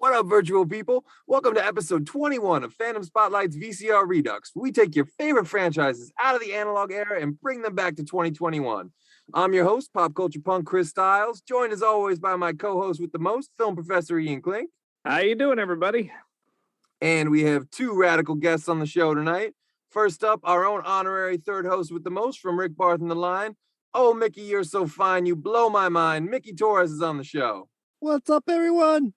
What up, virtual people? Welcome to episode 21 of Fandom Spotlite's VCR Redux, where we take your favorite franchises out of the analog era and bring them back to 2021. I'm your host, pop culture punk Chris Stiles, joined as always by my co-host with the most, film professor Ian Klink. How you doing, everybody? And we have two radical guests on the show tonight. First up, our own honorary third host with the most from Rick Barth and the Line. Oh, Mickey, you're so fine. You blow my mind. Mickey Torres is on the show. What's up, everyone?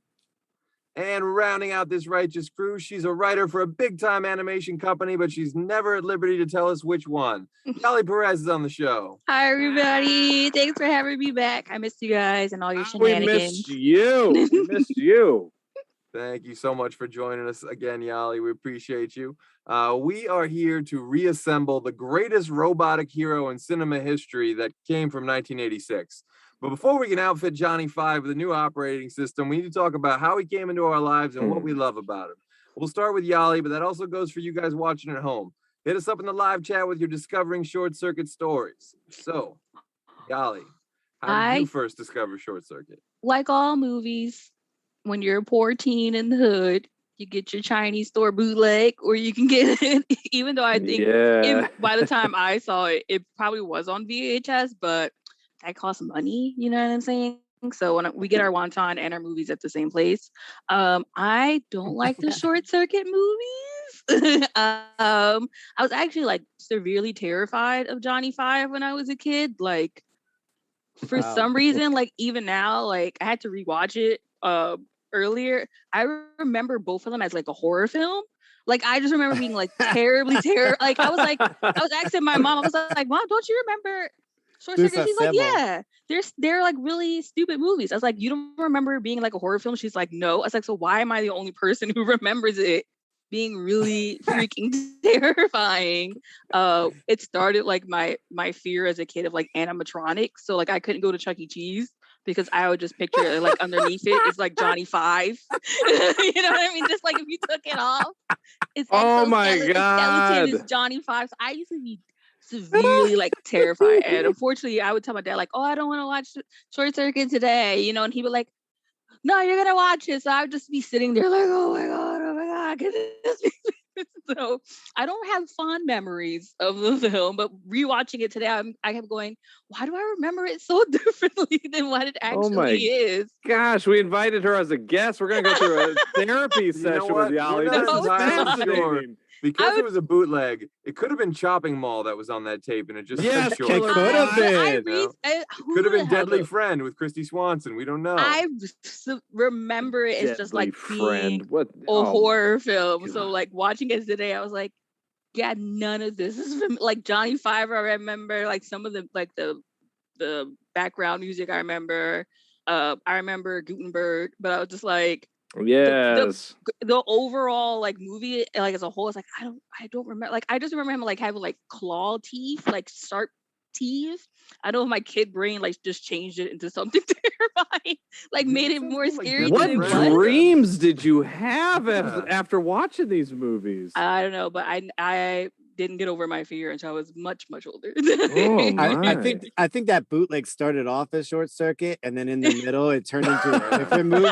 And rounding out this righteous crew, she's a writer for a big-time animation company, but she's never at liberty to tell us which one. Yali Perez is on the show. Hi, everybody. Thanks for having me back. I missed you guys and all your shenanigans. We missed you. We missed you. Thank you so much for joining us again, Yali. We appreciate you. We are here to reassemble the greatest robotic hero in cinema history that came from 1986. But before we can outfit Johnny 5 with a new operating system, we need to talk about how he came into our lives and what we love about him. We'll start with Yali, but that also goes for you guys watching at home. Hit us up in the live chat with your Discovering Short Circuit stories. So, Yali, how did you first discover Short Circuit? Like all movies, when you're a poor teen in the hood, you get your Chinese store bootleg, or you can get it, even though I think by the time I saw it, it probably was on VHS, but that costs money, you know what I'm saying? So when we get our wonton and our movies at the same place, I don't like the Short Circuit movies. I was actually like severely terrified of Johnny 5 when I was a kid. Like for some reason, like even now, like I had to rewatch it earlier. I remember both of them as like a horror film. Like I just remember being like terribly like I was asking my mom, I was like, Mom, don't you remember Short Circuit? She's like, yeah, they're like really stupid movies. I was like, you don't remember being like a horror film? She's like, no. I was like, so why am I the only person who remembers it being really freaking terrifying? It started like my fear as a kid of like animatronics. So like I couldn't go to Chuck E. Cheese because I would just picture it like underneath it's like Johnny 5. You know what I mean? Just like if you took it off, it's oh my god, skeleton is Johnny 5. So I used to be severely like terrified, and unfortunately I would tell my dad like, oh, I don't want to watch Short Circuit today, you know, and he would like, no, you're gonna watch it. So I would just be sitting there like, oh my god, can this be? So I don't have fond memories of the film, but rewatching it today, I kept going, why do I remember it so differently than what it actually is? Gosh, we invited her as a guest. We're gonna go through a therapy session with Yali. Because it was a bootleg, it could have been Chopping Mall that was on that tape, and it just it could have been. Could have been Deadly Friend with Christy Swanson. We don't know. I remember it as just like being a horror film. So like watching it today, I was like, yeah, none of this is from like Johnny 5. I remember like some of the like the background music. I remember Guttenberg, but I was just like, yes, the overall like movie like as a whole, it's like I don't remember, like I just remember him like having like claw teeth, like sharp teeth. I know my kid brain like just changed it into something terrifying, like made it more scary. What dreams did you have after watching these movies? I don't know, but I didn't get over my fear until I was much older. I think that bootleg started off as Short Circuit, and then in the middle it turned into a different movie.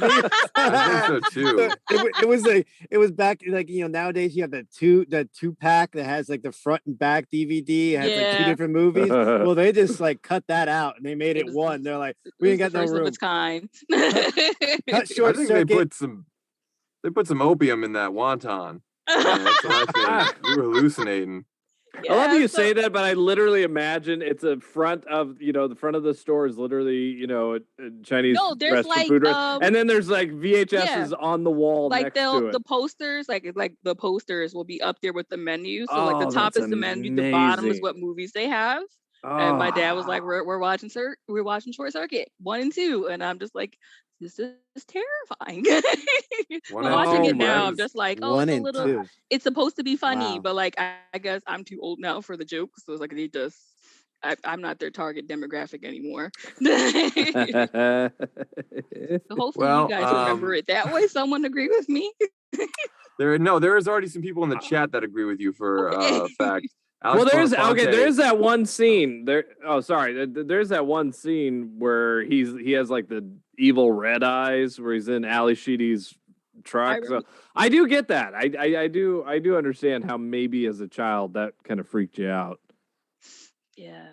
I think so too. It was back like, you know, nowadays you have the two pack that has like the front and back DVD. It has like two different movies. Well, they just like cut that out and they made it one. They're like, we ain't got no room. Of its kind. Cut Short Circuit. They put some opium in that wonton. That's what I think. You were hallucinating. Yeah, I love you say that, but I literally imagine it's a front of, you know, the front of the store is literally, you know, a Chinese restaurant, food restaurant, and then there's like VHSs on the wall like next to it. The posters, like the posters will be up there with the menu. So like the top is the menu, the bottom is what movies they have. And my dad was like, we're watching Short Circuit 1 and 2, and I'm just like, this is terrifying. Watching it now, I'm just like, oh, it's supposed to be funny, but like I guess I'm too old now for the jokes. So it's like I'm not their target demographic anymore. So hopefully you guys remember it that way. Someone agree with me? There is already some people in the chat that agree with you for a fact. Alex there's that one scene there. Oh, sorry. There's that one scene where he has like the evil red eyes, where he's in Ali Sheedy's truck. So I do get that. I do understand how maybe as a child that kind of freaked you out. Yeah.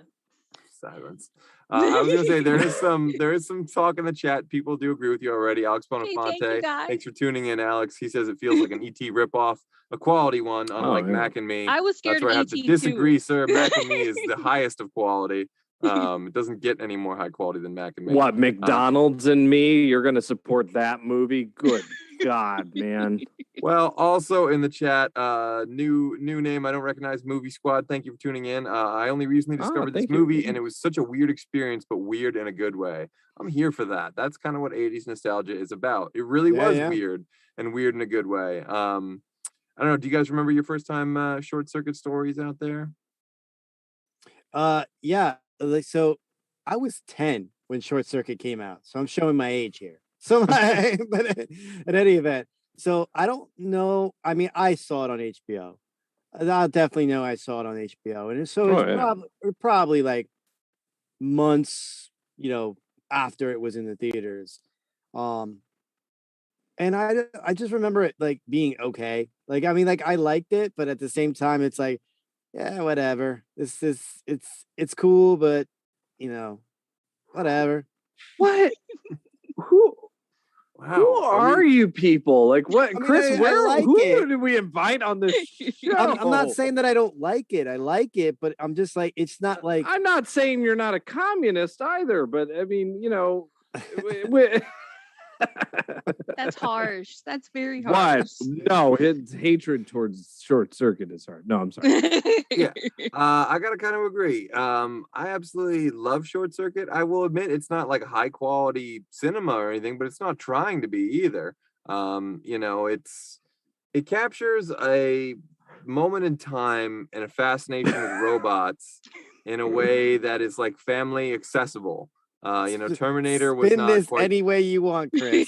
Silence. I was gonna say there is some talk in the chat. People do agree with you already. Alex Bonafonte, thanks for tuning in, Alex. He says it feels like an ET ripoff, a quality one, unlike Mac and Me. I was scared. That's where I have to disagree, sir. Mac and Me is the highest of quality. It doesn't get any more high quality than Mac and Me. What, McDonald's and Me? You're gonna support that movie? Good God, man. Well, also in the chat, new name I don't recognize, Movie Squad. Thank you for tuning in. I only recently discovered this movie, and it was such a weird experience, but weird in a good way. I'm here for that. That's kind of what 80s nostalgia is about. It really was weird, and weird in a good way. I don't know. Do you guys remember your first time Short Circuit stories out there? Yeah. So I was 10 when Short Circuit came out, so I'm showing my age here. So, but at any event, so I don't know. I mean, I saw it on HBO. I definitely know I saw it on HBO, and so it's probably like months, after it was in the theaters. And I just remember it like being okay. Like, I mean, like I liked it, but at the same time, it's like, yeah, whatever. It's cool, but whatever. What? Who are you people? Like, what, I mean, Chris? Who did we invite on this show? I'm not saying that I don't like it. I like it, but I'm just like, it's not like. I'm not saying you're not a communist either, but I mean, That's harsh. That's very harsh. What? No, his hatred towards Short Circuit is hard. No, I'm sorry. Yeah, I gotta kind of agree. I absolutely love Short Circuit. I will admit it's not like high quality cinema or anything, but it's not trying to be either. It captures a moment in time and a fascination with robots in a way that is like family accessible. Terminator was not this quite... any way you want, Chris.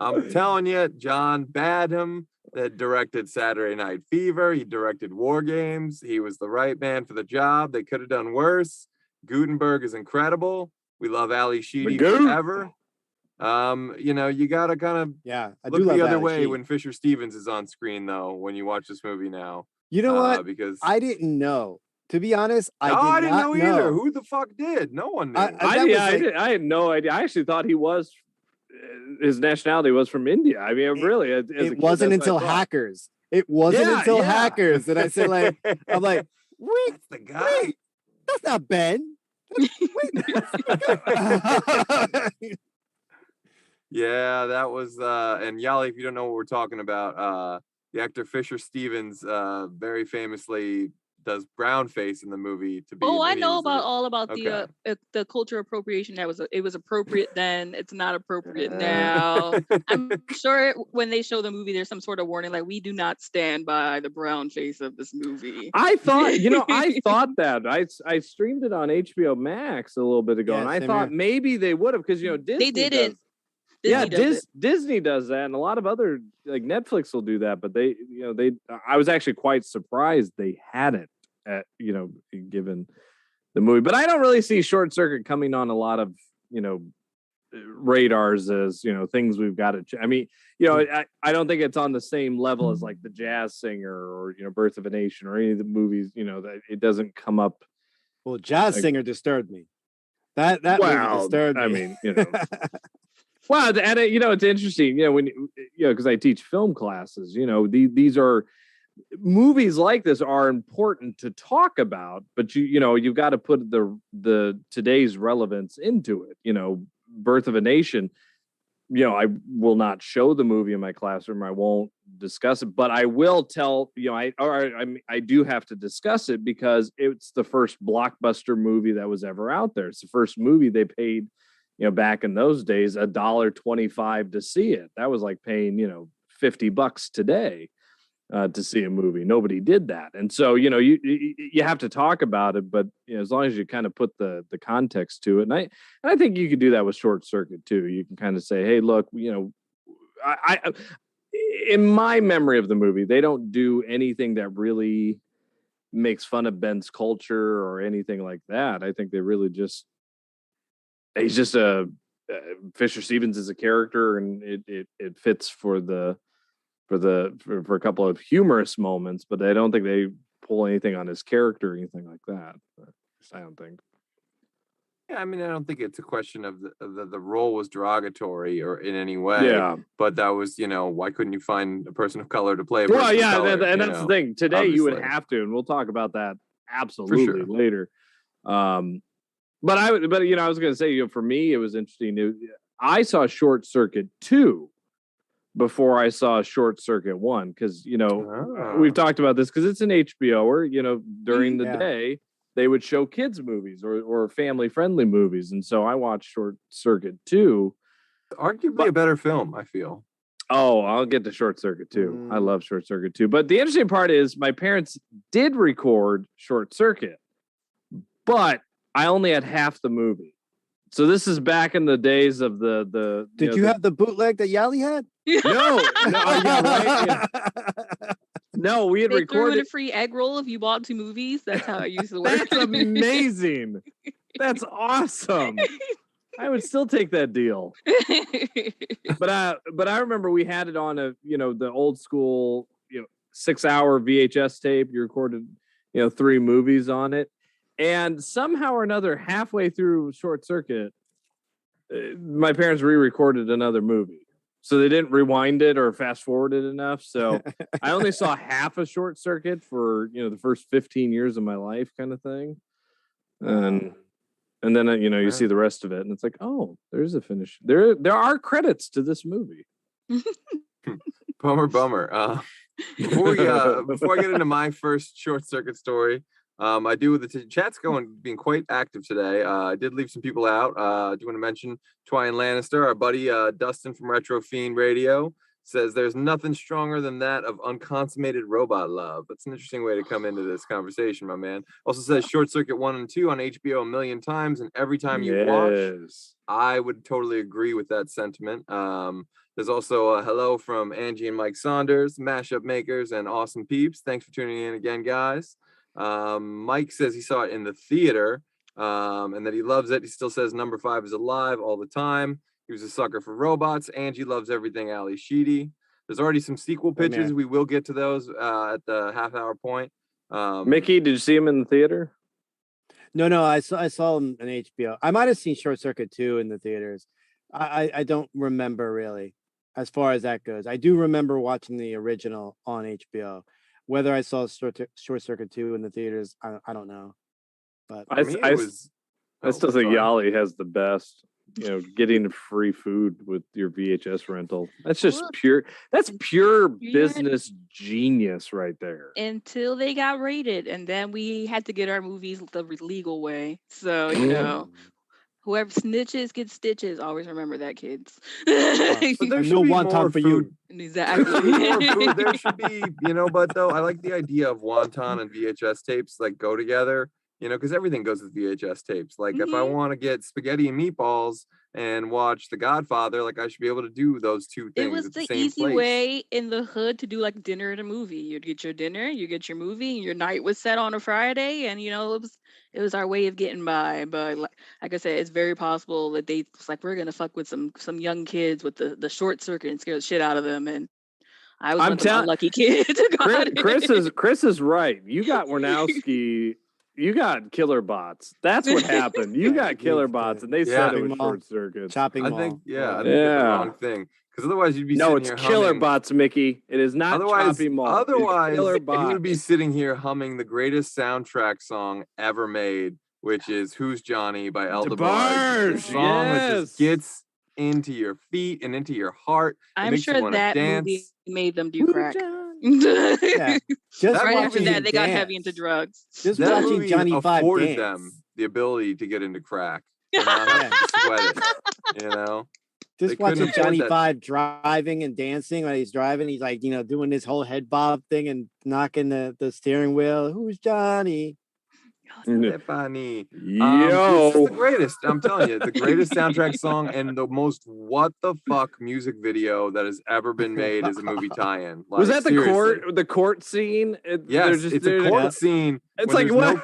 I'm telling you, John Badham that directed Saturday Night Fever. He directed War Games. He was the right man for the job. They could have done worse. Guttenberg is incredible. We love Ali Sheedy forever. You gotta kind of look the other way when Fisher Stevens is on screen, though. When you watch this movie now, you know what? Because I didn't know. To be honest, I didn't know either. Who the fuck did? No one knew. I had no idea. I actually thought his nationality was from India. I mean, really, it wasn't until Hackers. It wasn't until Hackers that I said, like, I'm like, wait, that's the guy. Wait, that's not Ben. Yeah, that was and Yali, if you don't know what we're talking about, the actor Fisher Stevens very famously does brown face in the movie to be. Oh, I know all about the culture appropriation. It was appropriate then. It's not appropriate now. I'm sure when they show the movie, there's some sort of warning like, we do not stand by the brown face of this movie. I thought that I streamed it on HBO Max a little bit ago, and I thought maybe they would have, because Disney they did it. Disney does that, and a lot of other like Netflix will do that. But they I was actually quite surprised they hadn't, given the movie. But I don't really see Short Circuit coming on a lot of radars as things we've got to. I mean, I don't think it's on the same level as like The Jazz Singer or Birth of a Nation or any of the movies. That it doesn't come up. Well, Jazz Singer disturbed me. That movie disturbed me. I mean, Well, and it's interesting, when because I teach film classes, these are movies like this are important to talk about, but you've got to put the today's relevance into it. Birth of a Nation, I will not show the movie in my classroom. I won't discuss it, but I will tell, I do have to discuss it because it's the first blockbuster movie that was ever out there. It's the first movie they paid, back in those days, $1.25 to see it. That was like paying, $50 today to see a movie. Nobody did that. And so, you have to talk about it, but as long as you kind of put the context to it. And I think you could do that with Short Circuit too. You can kind of say, hey, look, I in my memory of the movie, they don't do anything that really makes fun of Ben's culture or anything like that. I think they really he's just a Fisher Stevens is a character, and it fits for a couple of humorous moments, but I don't think they pull anything on his character or anything like that. I don't think. Yeah, I mean, I don't think it's a question of the role was derogatory or in any way. Yeah, but that was, why couldn't you find a person of color to play? Well, yeah, and that's the thing. Today, obviously. You would have to, and we'll talk about that absolutely later. But I was going to say, for me, it was interesting. I saw Short Circuit 2 before I saw Short Circuit 1 because we've talked about this because it's an HBO-er. During the day they would show kids movies or family friendly movies, and so I watched Short Circuit 2. Arguably a better film, I feel. Oh, I'll get to Short Circuit 2. I love Short Circuit 2. But the interesting part is my parents did record Short Circuit, but I only had half the movie. So this is back in the days of the Did you have the bootleg that Yali had? No, yeah, right. Yeah. No, we had recorded a free egg roll if you bought 2 movies. That's how it used to work. That's amazing. That's awesome. I would still take that deal. But I remember we had it on the old school 6-hour VHS tape. You recorded 3 movies on it. And somehow or another, halfway through Short Circuit, my parents re-recorded another movie. So they didn't rewind it or fast forward it enough. So I only saw half of Short Circuit for, the first 15 years of my life kind of thing. And then, you see the rest of it and it's like, oh, there's a finish. There are credits to this movie. Bummer. Before I get into my first Short Circuit story, I do with the chat's being quite active today. I did leave some people out. I do want to mention Twine Lannister, our buddy Dustin from Retro Fiend Radio says there's nothing stronger than that of unconsummated robot love. That's an interesting way to come into this conversation, my man. Also says Short Circuit 1 and 2 on HBO a million times, and every time you watch, I would totally agree with that sentiment. There's also a hello from Angie and Mike Saunders, mashup makers and awesome peeps. Thanks for tuning in again, guys. Mike says he saw it in the theater and that he loves it. He still says number 5 is alive all the time. He was a sucker for robots. Angie loves everything Ali Sheedy. There's already some sequel pitches. We will get to those at the half-hour point. Mickey, did you see him in the theater? No, I saw him on HBO. I might have seen Short Circuit 2 in the theaters. I don't remember really as far as that goes. I do remember watching the original on HBO. Whether I saw Short Circuit 2 in the theaters, I don't know. But I still think Yali has the best, getting free food with your VHS rental. That's just pure business genius right there. Until they got rated, and then we had to get our movies the legal way. So, whoever snitches gets stitches. Always remember that, kids. But there should be wonton for you. Exactly. There should be, but though I like the idea of wonton and VHS tapes like go together, because everything goes with VHS tapes. Like if I want to get spaghetti and meatballs and watch The Godfather, like I should be able to do those two things. It was at the the same easy place. way in the hood to do like dinner and a movie. You'd get your dinner, you get your movie, and your night was set on a Friday, and it was our way of getting by. But like I said, it's very possible that they was like, we're gonna fuck with some young kids with the Short Circuit and scare the shit out of them. And I was one of the unlucky kids. Chris is right. You got Warnowski. You got killer bots. That's what happened. You got killer bots, and they said it was Short Circuit. I think that's the wrong thing. Because otherwise you'd be sitting here killer humming. Bots, Mickey. It is not chopping mall. Otherwise, you would be sitting here humming the greatest soundtrack song ever made, which is "Who's Johnny" by Aldebarge. The song that just gets into your feet and into your heart. I'm sure that movie made them do crack. Yeah. Just right after that, they got heavy into drugs. Just that watching Johnny Five afforded dance. them the ability to get into crack. And not have to sweat it, Just watching Johnny Five driving and dancing while he's driving. He's like, doing this whole head bob thing and knocking the steering wheel. Who's Johnny? Stephanie. Yo. This is the greatest. I'm telling you, the greatest soundtrack song and the most what the fuck music video that has ever been made as a movie tie-in. Like, was that the seriously. court scene? Yes, it's a court scene. It's like what?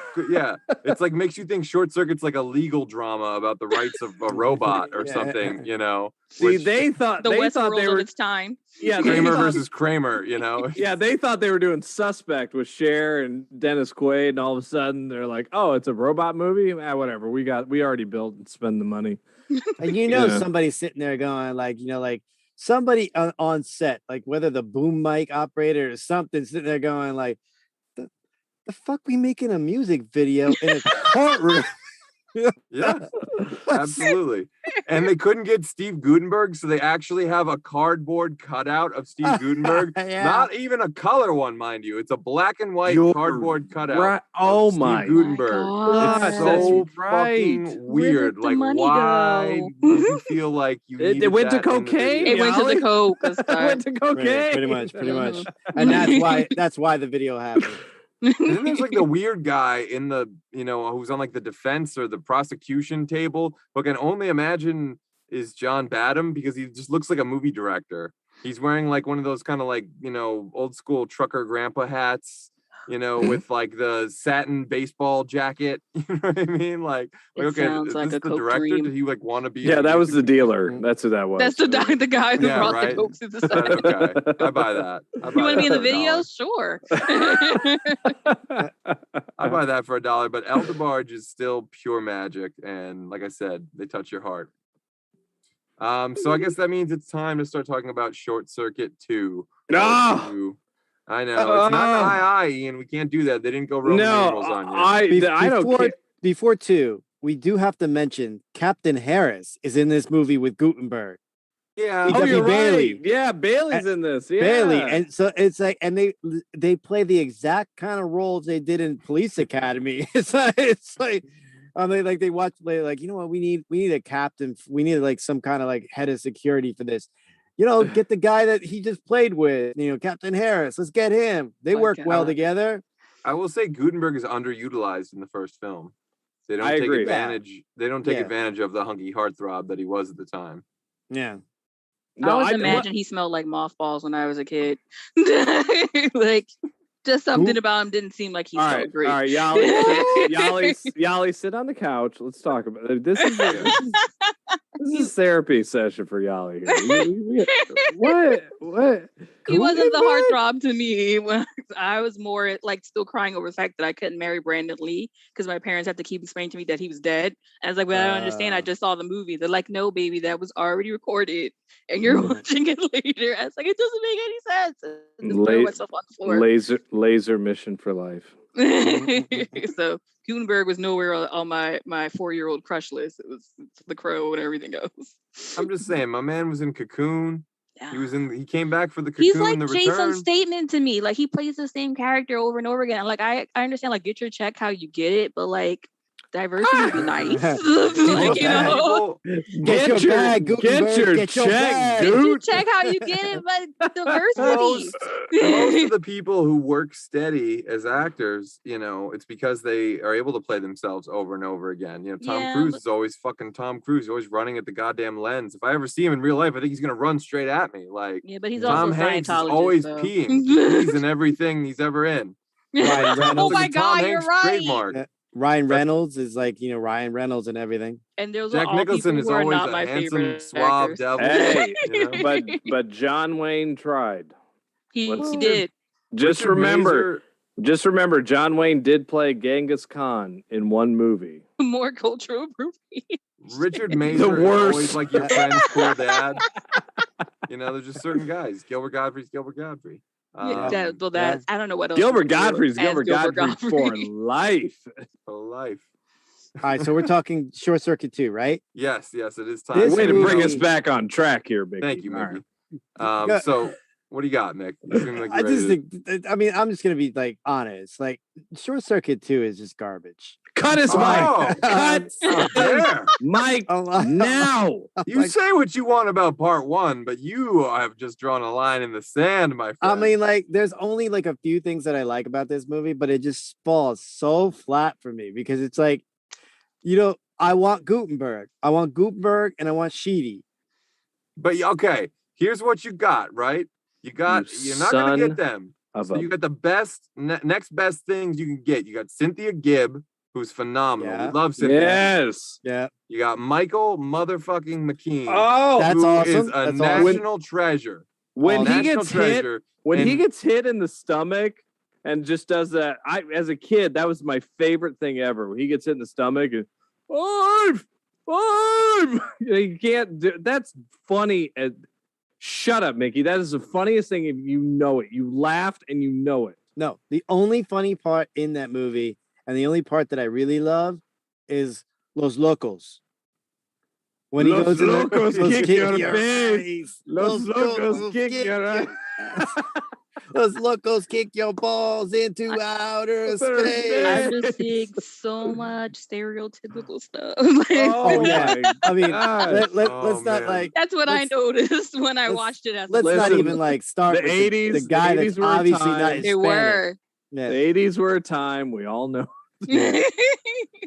It's like makes you think Short Circuit's like a legal drama about the rights of a robot or something. You know. See, they thought the they Westworld were of its time. Yeah, Kramer versus Kramer. You know. Yeah, they thought they were doing Suspect with Cher and Dennis Quaid, and all of a sudden they're like, "Oh, it's a robot movie." Whatever. We already built and spend the money. And somebody's sitting there going like, somebody on set, like whether the boom mic operator or something, sitting there going like, the fuck we making a music video in a courtroom? Yeah, absolutely. And they couldn't get Steve Guttenberg, so they actually have a cardboard cutout of Steve Guttenberg. Not even a color one, mind you. It's a black and white cardboard cutout. Right. Oh Steve my Guttenberg. God. It's so right. fucking weird. Like, why do you feel like you it went to cocaine? It went to the coke. It went to cocaine. Pretty much. And that's why the video happened. And then there's like the weird guy in the, who's on like the defense or the prosecution table, but can only imagine is John Badham because he just looks like a movie director. He's wearing like one of those kind of like, old school trucker grandpa hats, with like the satin baseball jacket. You know what I mean? Like okay, is like this the director? Dream. Did he like want to be? Yeah, that was the dealer. That's who that was. That's the guy who brought right? the coke to the side. Okay, I buy that. You want to be in the $1. video? Sure. I buy that for $1, but El DeBarge is still pure magic, and like I said, they touch your heart. So I guess that means it's time to start talking about Short Circuit 2. No, I know it's not Ian. We can't do that. They didn't go Roman numerals on you. I don't care. Before 2, we do have to mention Captain Harris is in this movie with Guttenberg. Yeah. Oh, you're Bailey. Right. Yeah, Bailey's in this. Yeah. Bailey, and so it's like, and they play the exact kind of roles they did in Police Academy. It's like. They watch like, what we need a captain. We need like some kind of like head of security for this. Get the guy that he just played with, Captain Harris. Let's get him. They work well together. I will say Guttenberg is underutilized in the first film. They don't take agree. advantage. They don't take advantage of the hunky heartthrob that he was at the time. Yeah. I always imagine he smelled like mothballs when I was a kid. Like, just something about him didn't seem like he smelled great. All right, Yali, sit on the couch. Let's talk about it. This is a therapy session for Yali here. What? He wasn't the heartthrob to me. I was more like still crying over the fact that I couldn't marry Brandon Lee because my parents had to keep explaining to me that he was dead. I was like, well, I don't understand. I just saw the movie. They're like, no, baby, that was already recorded and you're watching it later. I was like, it doesn't make any sense. And just threw myself on the floor. Laser mission for life. So Guttenberg was nowhere on my 4-year-old crush list. It was The Crow and everything else. I'm just saying, my man was in Cocoon. Yeah. He came back for the Cocoon. He's like the Jason Return. Statham to me. Like he plays the same character over and over again. Like I understand, like get your check how you get it, but like diversity would be nice. Like, Get your bag, Guttenberg. Check how you get it, but diversity. Most of the people who work steady as actors, it's because they are able to play themselves over and over again. Tom Cruise is always fucking Tom Cruise. He's always running at the goddamn lens. If I ever see him in real life, I think he's gonna run straight at me. Like, yeah, but he's Tom also Hanks is Scientologist, always so. peeing. He's in everything he's ever in. Oh my God, you're right. Trademark. Ryan Reynolds is like, Ryan Reynolds and everything. And there's Jack Nicholson is always a handsome, suave devil. Hey, but John Wayne tried. He did. Just remember, John Wayne did play Genghis Khan in one movie. More cultural appropriation. Richard Mazer is always like your friend's cool dad. There's just certain guys. Gilbert Godfrey's Gilbert Godfrey. I don't know what else. Gilbert Godfrey's Gilbert Godfrey for life. For life. All right, so we're talking Short Circuit 2, right? Yes, it is time. Way to bring us back on track here, Mickey. Thank you, Mickey. Right. So what do you got, Mick? I'm just gonna be like honest. Like Short Circuit 2 is just garbage. Cut his mic. Cut there. mic now. You say what you want about part one, but you have just drawn a line in the sand, my friend. I mean, like, there's only like a few things that I like about this movie, but it just falls so flat for me because it's like, I want Guttenberg. I want Guttenberg and I want Sheedy. But okay, here's what you got, right? You're not gonna get them. So you got the best, next best things you can get. You got Cynthia Gibb, who's phenomenal. Yeah. We love Cynthia. Yes. Yeah. You got Michael motherfucking McKean. Oh, that's who awesome. is a That's national treasure. When he National gets hit, treasure. he gets hit in the stomach and just does that. As a kid, that was my favorite thing ever. When he gets hit in the stomach and you can't do that's funny. Shut up, Mickey. That is the funniest thing if you know it. You laughed and you know it. No, the only funny part in that movie, and the only part that I really love, is Los Locos. When he goes Locos in kick your face. Los Locos kick your ass. Los Locos kick your balls into outer space. I'm just seeing so much stereotypical stuff. Oh yeah. I mean, let's not man. like. That's what I noticed when I watched it. As Let's not even like start the with 80s. the guy the 80s that's were a obviously time. not they Hispanic. were. Yeah. The 80s were a time. We all know. I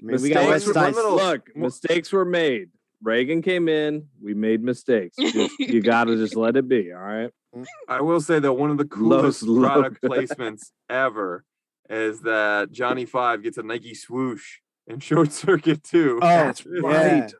mean, we got West Side. Mistakes were made. Reagan came in. We made mistakes. You got to just let it be. All right. I will say that one of the coolest product placements ever is that Johnny Five gets a Nike swoosh in Short Circuit 2. Oh, that's right.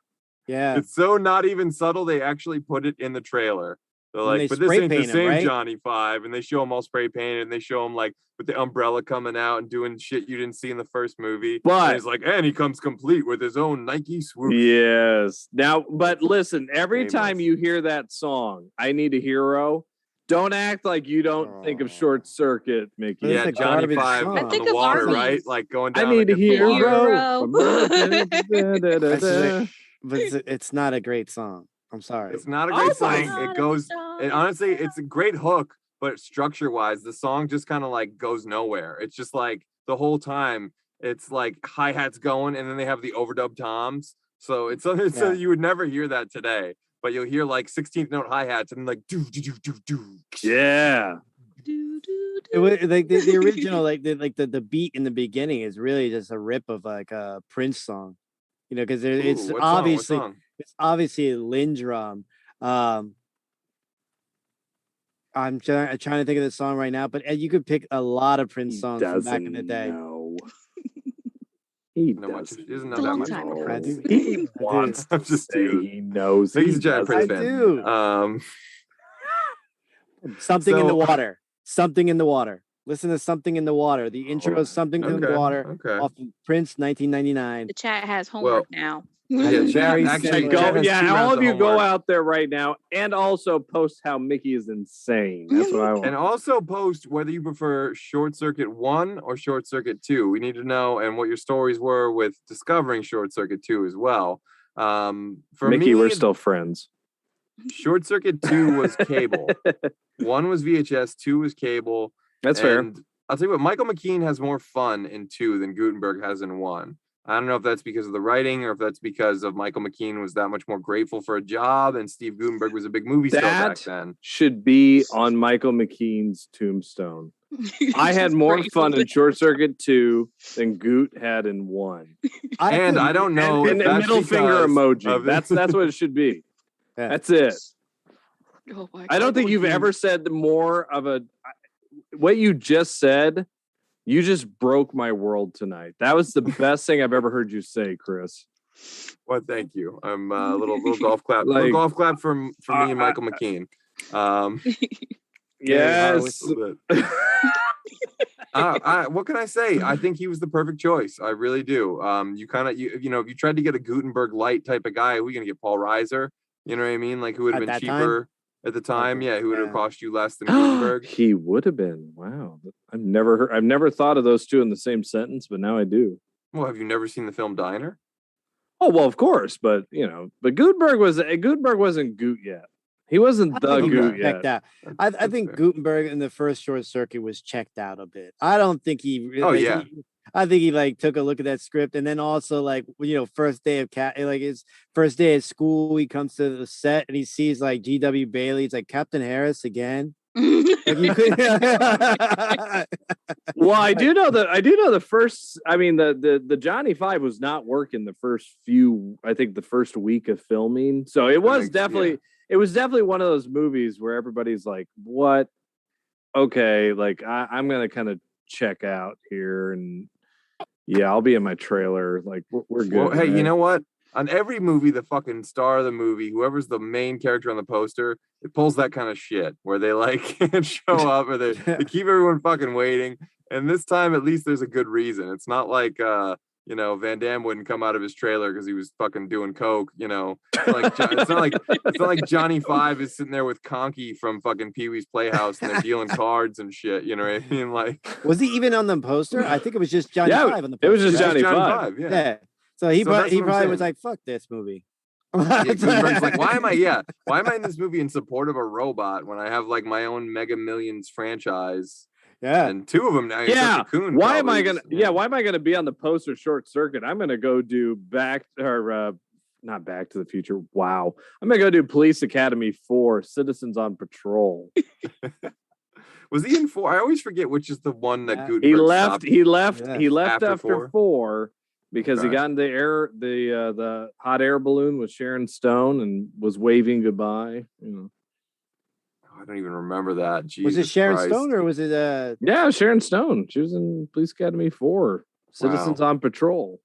Yeah. It's so not even subtle. They actually put it in the trailer. They're like, but this ain't the same right? Johnny Five. And they show him all spray painted and they show him like with the umbrella coming out and doing shit you didn't see in the first movie. But and he's like, and he comes complete with his own Nike swoosh. Yes. Now, but listen, every time you hear that song, I Need a Hero, don't act like you don't think of Short Circuit, Mickey. Yeah, Johnny Five song. on I think the of water, Arby's. right? Like going down. I need like a hero. But it's not a great song. I'm sorry. It's not a great song. God. It goes. And honestly, it's a great hook, but structure-wise, the song just kind of like goes nowhere. It's just like the whole time, it's like hi-hats going, and then they have the overdub toms. So it's something so you would never hear that today, but you'll hear like 16th note hi-hats and like do do do do do. Yeah. It was like the original, like the beat in the beginning is really just a rip of like a Prince song, because it's obviously a Lindrum. I'm trying to think of the song right now, but you could pick a lot of Prince songs from back in the day. No. He doesn't know It's a that long much. time I do. He wants I'm to just say teasing. he knows. He's a giant Prince I fan. do. Something in the water. Something in the water. Listen to Something in the Water. The intro is Something in the Water off of Prince 1999. The chat has homework now. Very all of you go out there right now and also post how Mickey is insane. That's what I want. And also post whether you prefer Short Circuit 1 or Short Circuit 2. We need to know and what your stories were with discovering Short Circuit 2 as well. For Mickey, me, we're still friends. Short Circuit 2 was cable. 1 was VHS, 2 was cable. That's fair. I'll tell you what, Michael McKean has more fun in 2 than Guttenberg has in 1. I don't know if that's because of the writing or if that's because of Michael McKean was that much more grateful for a job and Steve Guttenberg was a big movie star back then. Should be on Michael McKean's tombstone. I had more fun in Short Circuit 2 than Goot had in 1. I don't know. And middle finger emoji. That's what it should be. Yeah. That's it. Oh my God. I don't think you've ever said more of what you just said. You just broke my world tonight. That was the best thing I've ever heard you say, Chris. Well, thank you. I'm a little golf clap. Like, little golf clap for me and Michael McKean. Yes. What can I say? I think he was the perfect choice. I really do. You kind of if you tried to get a Guttenberg light type of guy, who are you gonna get? Paul Reiser? You know what I mean? Like who would have been cheaper at the time? Yeah, who would have cost you less than Guttenberg? He would have been. Wow. I've never thought of those two in the same sentence, but now I do. Well, have you never seen the film Diner? Oh well, of course, but but Guttenberg wasn't Goot yet. He wasn't the think he was Goot yet. checked out. I think fair. Guttenberg in the first short circuit was checked out a bit. I don't think he really. Oh, yeah. I think he like took a look at that script, and then also like first day of his first day at school, he comes to the set and he sees like G.W. Bailey. It's like Captain Harris again. Like, you could... Well, I do know the first. I mean, the Johnny Five was not working the first few. I think the first week of filming. So it was definitely one of those movies where everybody's like, "What? Okay, like I'm gonna kind of check out here, and yeah, I'll be in my trailer. Like we're good." Well, hey, you know what? On every movie, the fucking star of the movie, whoever's the main character on the poster, it pulls that kind of shit where they like can't show up or they keep everyone fucking waiting. And this time, at least there's a good reason. It's not like, Van Damme wouldn't come out of his trailer because he was fucking doing coke. It's not like Johnny Five is sitting there with Conky from fucking Pee Wee's Playhouse and they're dealing cards and shit. You know what I mean? Like, was he even on the poster? I think it was just Johnny Five on the poster. It was just Johnny Five. Yeah. So he probably was like, "Fuck this movie." Yeah, Guttenberg's like, why am I in this movie in support of a robot when I have like my own Mega Millions franchise? Yeah, and two of them now. Yeah, why am I gonna be on the poster Short Circuit? I'm gonna go do not Back to the Future. Wow, I'm gonna go do Police Academy 4, Citizens on Patrol. Was he in 4? I always forget which is the one that Guttenberg He left after 4. Because he got in the hot air balloon with Sharon Stone and was waving goodbye. I don't even remember that. Jesus was it Sharon Christ. Stone or was it? Yeah, Sharon Stone. She was in Police Academy 4, Citizens on Patrol.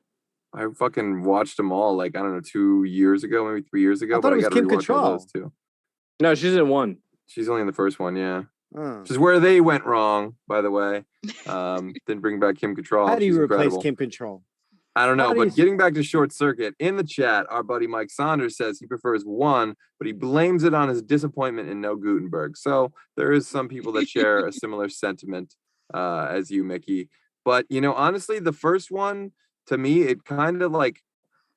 I fucking watched them all, like, I don't know, 2 years ago, maybe 3 years ago. I thought it was Kim Cattrall. Those two. No, she's in 1. She's only in the first one, yeah. Oh. Which is where they went wrong, by the way. Didn't bring back Kim Cattrall. How do you replace incredible. Kim Cattrall? I don't know, but getting back to Short Circuit, in the chat, our buddy Mike Saunders says he prefers 1, but he blames it on his disappointment in no Guttenberg. So there is some people that share a similar sentiment as you, Mickey. But, honestly, the first one, to me, it kind of like,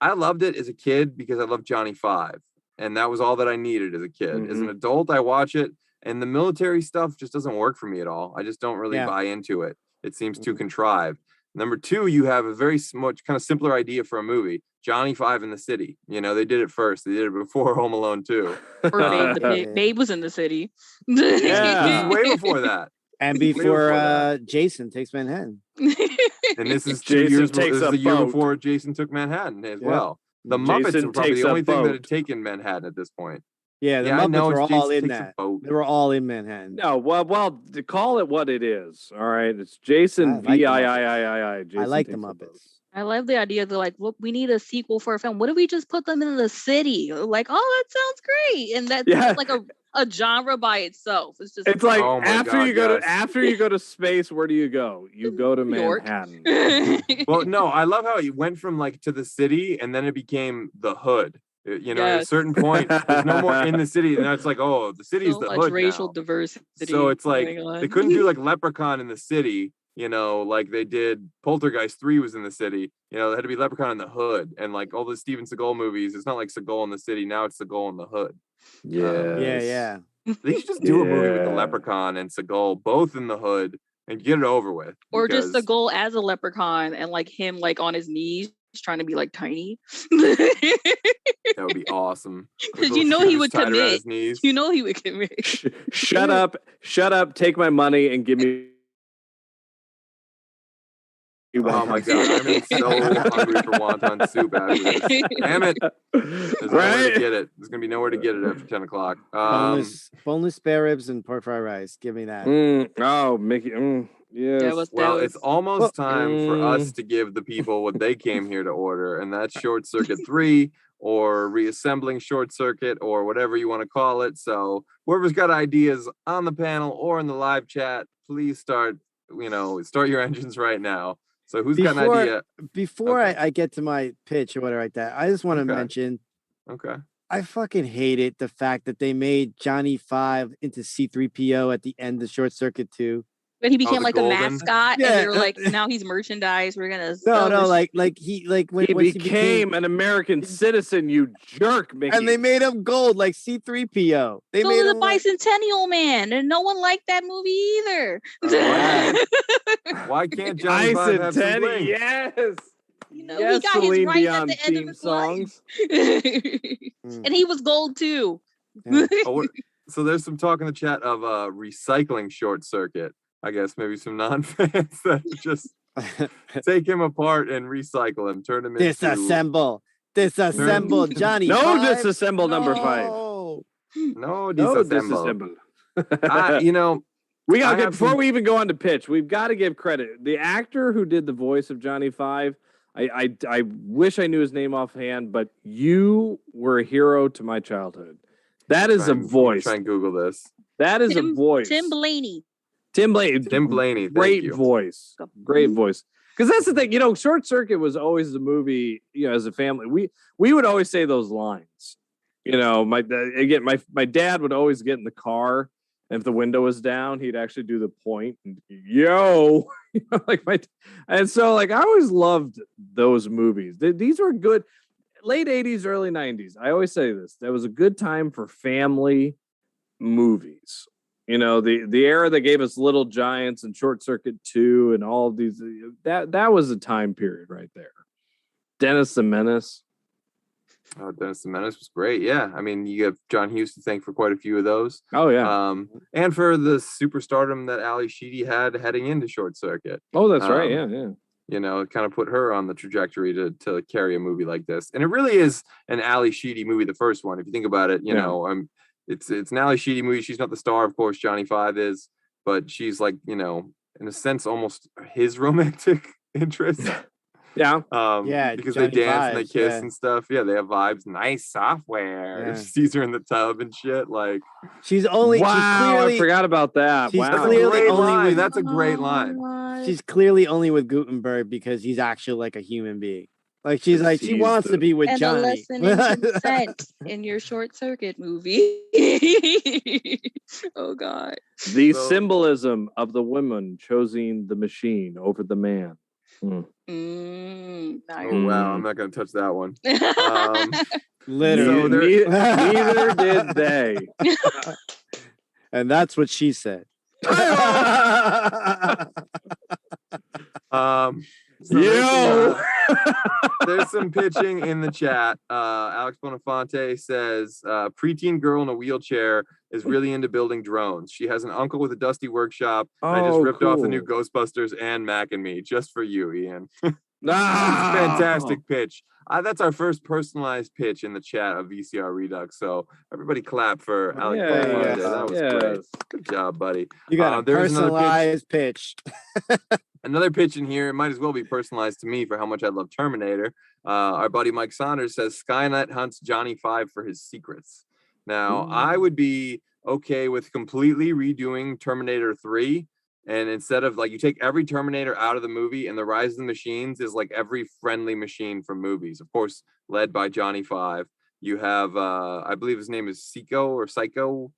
I loved it as a kid because I loved Johnny Five. And that was all that I needed as a kid. Mm-hmm. As an adult, I watch it, and the military stuff just doesn't work for me at all. I just don't really buy into it. It seems too contrived. Number 2, you have a very much kind of simpler idea for a movie. Johnny Five in the City. They did it first. They did it before Home Alone 2. Or Babe was in the city. Yeah. Way before that. And before Jason Takes Manhattan. And this is 2 years before, this is the year before Jason Took Manhattan as well. The Muppets were probably the only thing that had taken Manhattan at this point. Yeah, the Muppets were all in that. They were all in Manhattan. No, well, to call it what it is. All right, it's Jason VIII. I like the Muppets. I love the idea that like, look, we need a sequel for a film. What if we just put them in the city? Like, oh, that sounds great, and that's like a genre by itself. It's like after you go to space, where do you go? You go to Manhattan. Well, no, I love how it went from like to the city, and then it became the hood. At a certain point, there's no more in the city, and it's like, oh, the city's the hood racial now. Diversity. So it's like they couldn't do like Leprechaun in the city, like they did. Poltergeist 3 was in the city. They had to be Leprechaun in the hood, and like all the Steven Seagal movies, it's not like Seagal in the city. Now it's Seagal in the hood. Yeah. They should just do a movie with the Leprechaun and Seagal both in the hood and get it over with. Or just Seagal as a leprechaun and like him like on his knees trying to be like tiny. That would be awesome. Because he would commit. He would commit. Shut up, take my money and give me. Oh my god, I'm so hungry for wonton soup after this. Damn it. There's nowhere to get it. There's gonna be nowhere to get it after 10 o'clock. Boneless spare ribs and pork fried rice. Give me that. Mickey. Yes. It's almost time for us to give the people what they came here to order, and that's Short Circuit 3 or Reassembling Short Circuit or whatever you want to call it. So whoever's got ideas on the panel or in the live chat, please start your engines right now. So who's got an idea? Before I get to my pitch or whatever like that, I just want to mention. Okay. I fucking hated the fact that they made Johnny Five into C3PO at the end of Short Circuit 2. But he became the like golden? a mascot, Yeah, and they were like, now he's merchandise. We're gonna No, sell no, this like when He once became an American citizen, you jerk, Mickey. and they made him gold like C-3PO. They so made the him like, Bicentennial Man, and no one liked that movie either. Why can't Johnny Five have some bling? Yes. You know, Yes, he got his Celine rights Dion at the end of theme his songs. life. And he was gold too. Yeah. So there's some talk in the chat of recycling Short Circuit. I guess maybe some non-fans that just take him apart and recycle him, turn him into disassemble, Johnny. No Five. disassemble number 5. No. no No disassemble. disassemble. You know, We I got have before some- we even go on to pitch, we've got to give credit. The actor who did the voice of Johnny Five, I wish I knew his name offhand, but you were a hero to my childhood. That is a voice. Try and Google this. That is a voice. Tim Blaney. Tim Blaney. Tim Blaney. Thank Great you. voice. Great voice. Because that's the thing, Short Circuit was always the movie, as a family. We would always say those lines. My dad would always get in the car, and if the window was down, he'd actually do the point and and so I always loved those movies. These were good late 80s, early 90s. I always say this. That was a good time for family movies. The era that gave us Little Giants and Short Circuit 2 and all of these, that was a time period right there. Dennis the Menace. Oh, Dennis the Menace was great. Yeah. I mean, you have John Hughes to thank for quite a few of those. Oh, yeah. And for the superstardom that Ali Sheedy had heading into Short Circuit. Oh, that's right. Yeah. It kind of put her on the trajectory to carry a movie like this. And it really is an Ali Sheedy movie, the first one. If you think about it, it's an Ali Sheedy movie. She's not the star, of course, Johnny Five is, but she's like, in a sense, almost his romantic interest. Yeah. Because Johnny they dance Fives, and they kiss and stuff. Yeah, they have vibes. Nice software. Yeah. She sees her in the tub and shit. Like, She's clearly I forgot about that. she's Wow. that's a clearly great only line. with- That's a great line. she's clearly only with Guttenberg because he's actually like a human being. Like she He's wants to be with And Johnny. a lesson in consent in your Short Circuit movie. Oh God. The So- symbolism of the woman choosing the machine over the man. Oh Nice. wow, I'm not gonna touch that one. Literally. So there- Neither did they. And that's what she said. So there's some pitching in the chat. Alex Bonafante says preteen girl in a wheelchair is really into building drones. She has an uncle with a dusty workshop. And I just ripped off the new Ghostbusters and Mac and Me just for you, Ian. Fantastic pitch. That's our first personalized pitch in the chat of VCR Redux. So everybody clap for Alex Bonafante. That was great. Good job, buddy. You got a there's another personalized pitch. Another pitch in here, it might as well be personalized to me for how much I love Terminator. Our buddy Mike Saunders says Skynet hunts Johnny Five for his secrets. Now, I would be okay with completely redoing Terminator 3. And instead of you take every Terminator out of the movie, and the Rise of the Machines is like every friendly machine from movies, of course, led by Johnny Five. You have, I believe his name is Psycho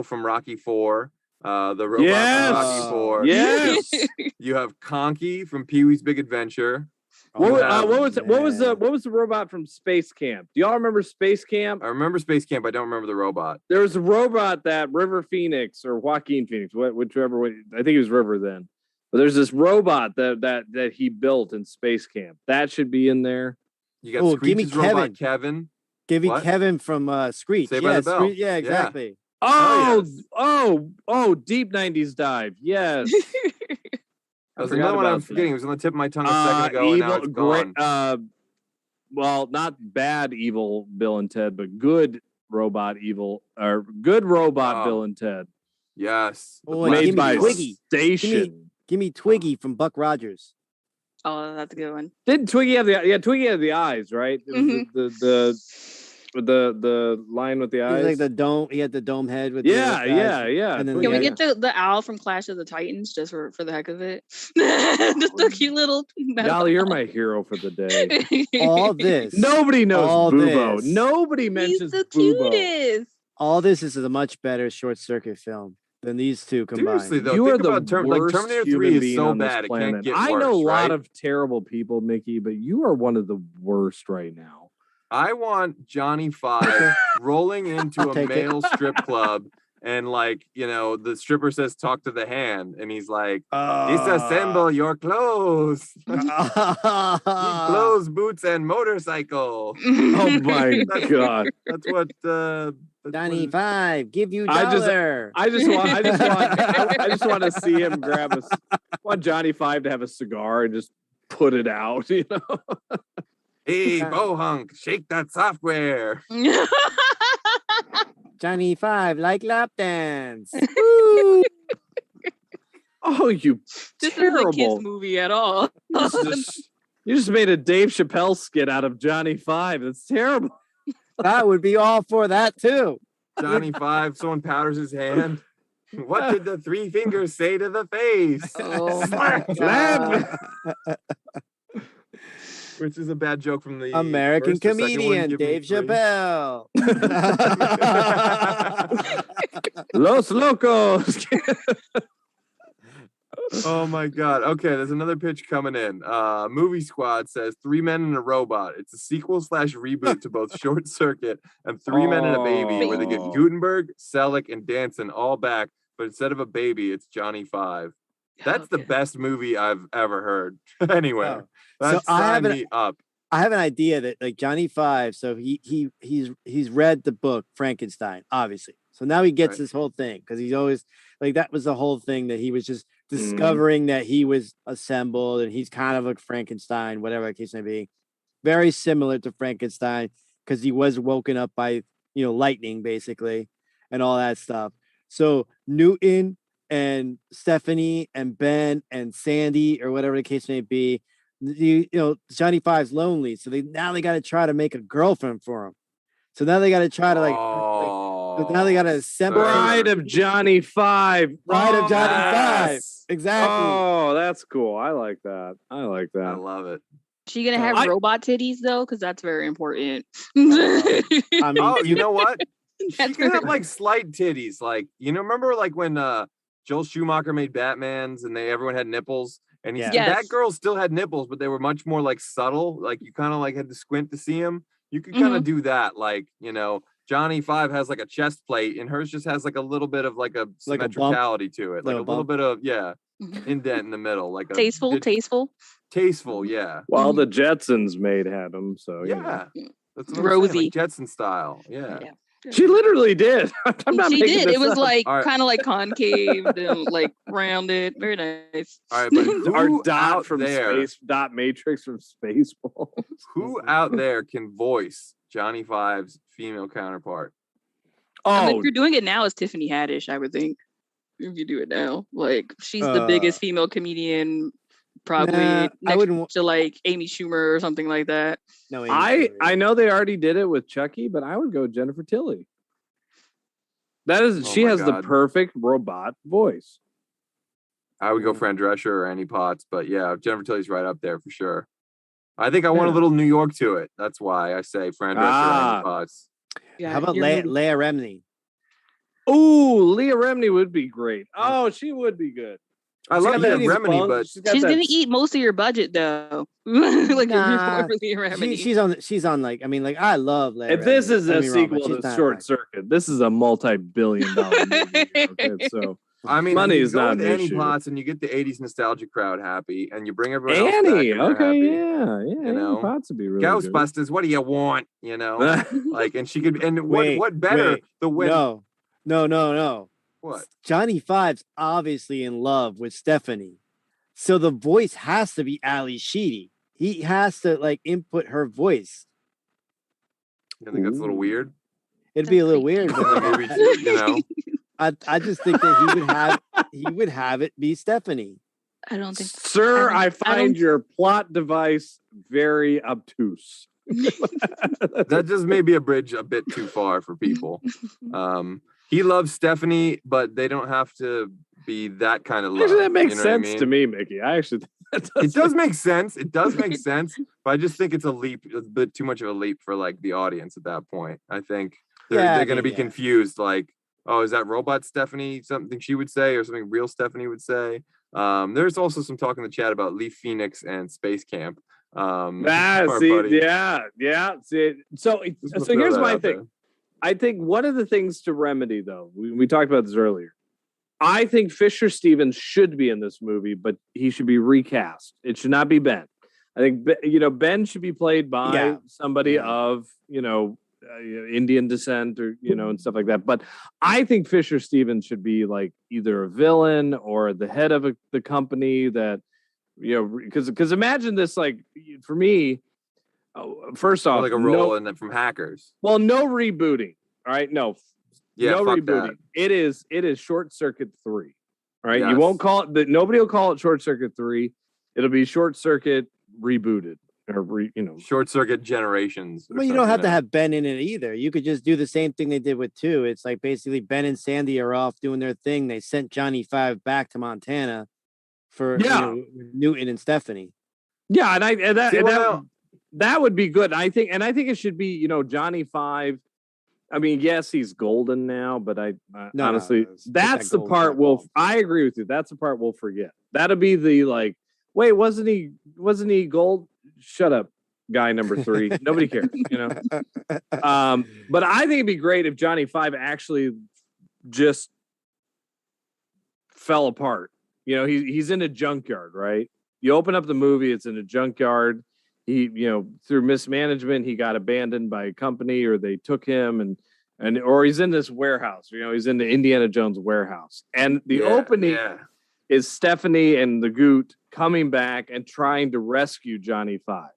from Rocky 4. The robot from Rocky 4. Yes. You have Conky from Pee-wee's Big Adventure. What was the robot from Space Camp? Do y'all remember Space Camp? I remember Space Camp. I don't remember the robot. There was a robot that River Phoenix or Joaquin Phoenix, whichever way, I think it was River then. But there's this robot that he built in Space Camp. That should be in there. You got Screech's robot Kevin. Give me Kevin from Screech. Saved by the Bell. Yeah, exactly. Oh, deep 90s dive. Yes. That was another one I'm forgetting. It was on the tip of my tongue a second ago, and now it's gone. Well, not bad evil Bill and Ted, but good robot evil, or good robot Bill and Ted. Yes. Made by Twiggy. Station. Give me Twiggy from Buck Rogers. Oh, that's a good one. Didn't Twiggy have Twiggy had the eyes, right? It was the line with the eyes. Like the dome. He had the dome head with yeah. And then can we get the owl from Clash of the Titans just for the heck of it? Just a cute little. Yali, you're my hero for the day. All this. Nobody knows all Bubo. This. Nobody mentions He's the Bubo. cutest. All this is a much better Short Circuit film. than these two combined. Seriously though, You think are the about worst Terminator human 3 is being so on this bad it planet. can't get I worse, know a lot right? of terrible people, Mickey, but you are one of the worst right now. I want Johnny Five rolling into I'll a take it. male strip club and like, you know, the stripper says talk to the hand and he's like, disassemble your clothes. Clothes, boots, and motorcycle. Oh my God. That's what Johnny Five, give you I just- dollar. I just want to see him grab want Johnny Five to have a cigar and just put it out, you know. Hey, Bohunk, shake that software. Johnny Five, like lap dance. Oh, you This terrible. isn't a kids movie at all. You just made a Dave Chappelle skit out of Johnny Five. That's terrible. I would be all for that too. Johnny Five, someone powders his hand. What did the three fingers say to the face? Oh Slap, my slap. God. Which is a bad joke from the American first or second one. comedian Give me Dave three. Chappelle. Los Locos. Oh my God. Okay, there's another pitch coming in. Movie Squad says 3 Men and a Robot. It's a sequel / reboot to both Short Circuit and 3 Men and a Baby, where they get Oh. Guttenberg, Selleck, and Danson all back, but instead of a baby, it's Johnny Five. That's the Okay. best movie I've ever heard anywhere. Oh. That So I signed haven't- me up. I have an idea that like Johnny Five, so he's read the book Frankenstein, obviously. So now he gets Right. this whole thing because he's always like that was the whole thing that he was just discovering that he was assembled and he's kind of like Frankenstein, whatever the case may be. Very similar to Frankenstein because he was woken up by lightning basically and all that stuff. So Newton and Stephanie and Ben and Sandy or whatever the case may be. Johnny Five's lonely, so they got to try to make a girlfriend for him. So now they got to try to now they got to assemble. Bride of Johnny Five. Bride of Johnny Five. Yes. Exactly. Oh, that's cool. I like that. I like I that. love it. She gonna have I- robot titties though, because that's very important. I mean, Oh, you know what? She That's can have very- like slight titties. Like, remember like when Joel Schumacher made Batmans and everyone had nipples? And Yeah. Yes. that girl still had nipples, but they were much more like subtle. Like you kind of like had to squint to see them. You could kind of do that. Like, Johnny Five has like a chest plate and hers just has like a little bit of like a Like a bump? symmetricality to it. Like Little a little bump? bit of, Mhm. indent in the middle. Like a Tasteful. tasteful, yeah. Well, the Jetsons made had them, so Yeah. That's what I'm saying, Rosy. like Jetson style. Yeah. Yeah. She literally did. I'm not She making did. this It was up. like All right. kind of like concave and like rounded. Very nice. All right, but who our out dot from there, Dot Matrix from Spaceballs. who out there can voice Johnny Five's female counterpart? I mean, Oh, if you're doing it now, it's Tiffany Haddish, I would think. If you do it now, like she's the biggest female comedian, probably Nah, I next wouldn't. to like Amy Schumer or something like that. No, I know they already did it with Chucky, but I would go Jennifer Tilly. That is, Oh she my has the God. perfect robot voice. I would go Fran Drescher or Annie Potts, but yeah, Jennifer Tilly's right up there for sure. I think I want a Yeah. little New York to it. That's why I say Fran Drescher or Ah. Annie Potts. Yeah. How about you're Leia, moving- Leia Remini? Ooh, Leah Remini would be great. Oh, she would be good. I She's love got that these Remini, bunk- but got She's that gonna eat most of your budget though. Like Nah, if you're Remini. She's on like I love Leia. If this Remini, is don't a get me wrong, but sequel she's to not, Short like- Circuit, this is a multi-billion-dollar movie. Okay, so I mean, money you is go not with an Annie issue. Potts and you get the 80s nostalgia crowd happy and you bring everyone else back Annie, and they're okay, happy. yeah, know? Annie Potts would be really good. Ghostbusters, what do you want? Like, and she could, and Wait, what better wait, the win? No. What? Johnny Five's obviously in love with Stephanie. So the voice has to be Ali Sheedy. He has to like input her voice. You think that's a little weird? It'd be a little That's weird, creepy. but Like, maybe, I just think that he would have it be Stephanie. I don't think Sir, I I don't- I find don't- your plot device very obtuse. that just may be a bridge a bit too far for people. He loves Stephanie, but they don't have to be that kind of love. Actually, that makes you know what I sense mean? to me, Mickey. I actually think that It does make sense. It does make sense, but I just think it's a bit too much of a leap for like the audience at that point. I think they're going to be confused. Like, oh, is that robot Stephanie something she would say or something real Stephanie would say? There's also some talk in the chat about Lee Phoenix and Space Camp. See. So here's my thing. There. I think one of the things to remedy, though, we talked about this earlier. I think Fisher Stevens should be in this movie, but he should be recast. It should not be Ben. I think Ben should be played by somebody of Indian descent or and stuff like that. But I think Fisher Stevens should be like either a villain or the head of the company that because imagine this, like, for me, first off, like a role in from Hackers. Well, no rebooting. All right, no rebooting. That. It is Short Circuit 3. All right, yes. You won't call it. Nobody will call it Short Circuit 3. It'll be Short Circuit rebooted or Short Circuit Generations. Well, you don't have to have Ben in it either. You could just do the same thing they did with 2. It's like basically Ben and Sandy are off doing their thing. They sent Johnny 5 back to Montana for Newton and Stephanie. Yeah, that would be good. I think it should be Johnny 5. I mean, yes, he's golden now, but honestly, that's the part I agree with you. That's the part we'll forget. That'll be the like, wait, wasn't he gold? Shut up, guy number 3. Nobody cares, But I think it'd be great if Johnny 5 actually just fell apart. He's in a junkyard, right? You open up the movie, it's in a junkyard. He, through mismanagement, he got abandoned by a company, or they took him, or he's in this warehouse. He's in the Indiana Jones warehouse, and the opening is Stephanie and the Goot coming back and trying to rescue Johnny 5.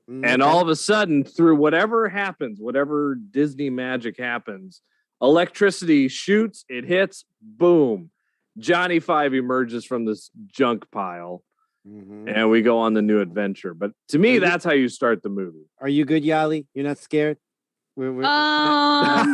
And all of a sudden, through whatever happens, whatever Disney magic happens, electricity shoots, it hits, boom. Johnny 5 emerges from this junk pile, and we go on the new adventure. But to me, that's how you start the movie. Are you good, Yali? You're not scared? We're not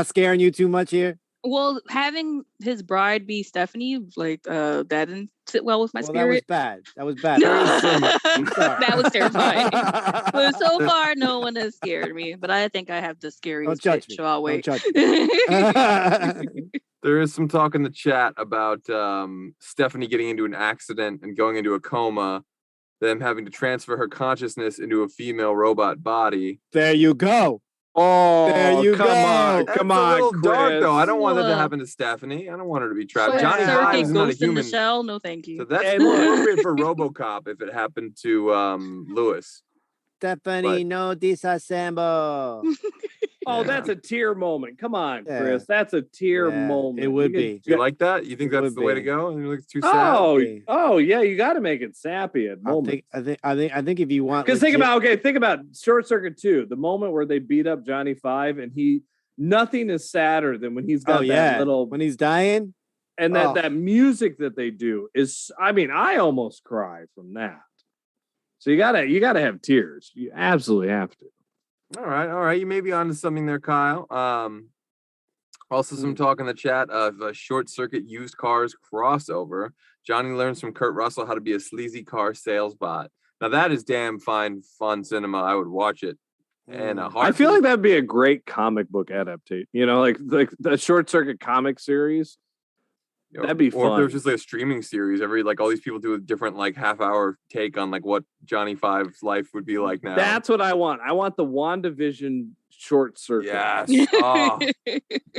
scaring you too much here. Well, having his bride be Stephanie, like that didn't sit well with my spirit. That was bad. That was terrifying. But so far, no one has scared me. But I think I have the scariest pitch, so I'll wait. There is some talk in the chat about Stephanie getting into an accident and going into a coma, them having to transfer her consciousness into a female robot body. There you go. Oh, there you go. Come on, a little Chris. dark, though. I don't want that to happen to Stephanie. I don't want her to be trapped. So Johnny 5 is not a Ghost in human. the Shell? No, thank you. So that's appropriate for RoboCop if it happened to Lewis. Stephanie, no disassemble. Oh, that's a tear moment. Come on, Chris. That's a tear moment. It would be. Do you like that? You think that's the way to go? You look too sad. Oh, yeah. You got to make it sappy at moments. I think if you want, because think about Short Circuit 2, the moment where they beat up Johnny 5, and nothing is sadder than when he's got that little when he's dying, and that music that they do is. I mean, I almost cry from that. So you gotta have tears. You absolutely have to. All right. You may be onto something there, Kyle. Also, some talk in the chat of a Short Circuit used cars crossover. Johnny learns from Kurt Russell how to be a sleazy car sales bot. Now that is damn fun cinema. I would watch it. And I feel like that'd be a great comic book adaptation. Like the Short Circuit comic series. That'd be fun. Or if there was just like a streaming series, all these people do a different half-hour take on what Johnny 5's life would be like now. That's what I want. I want the WandaVision Short Circuit. Yes.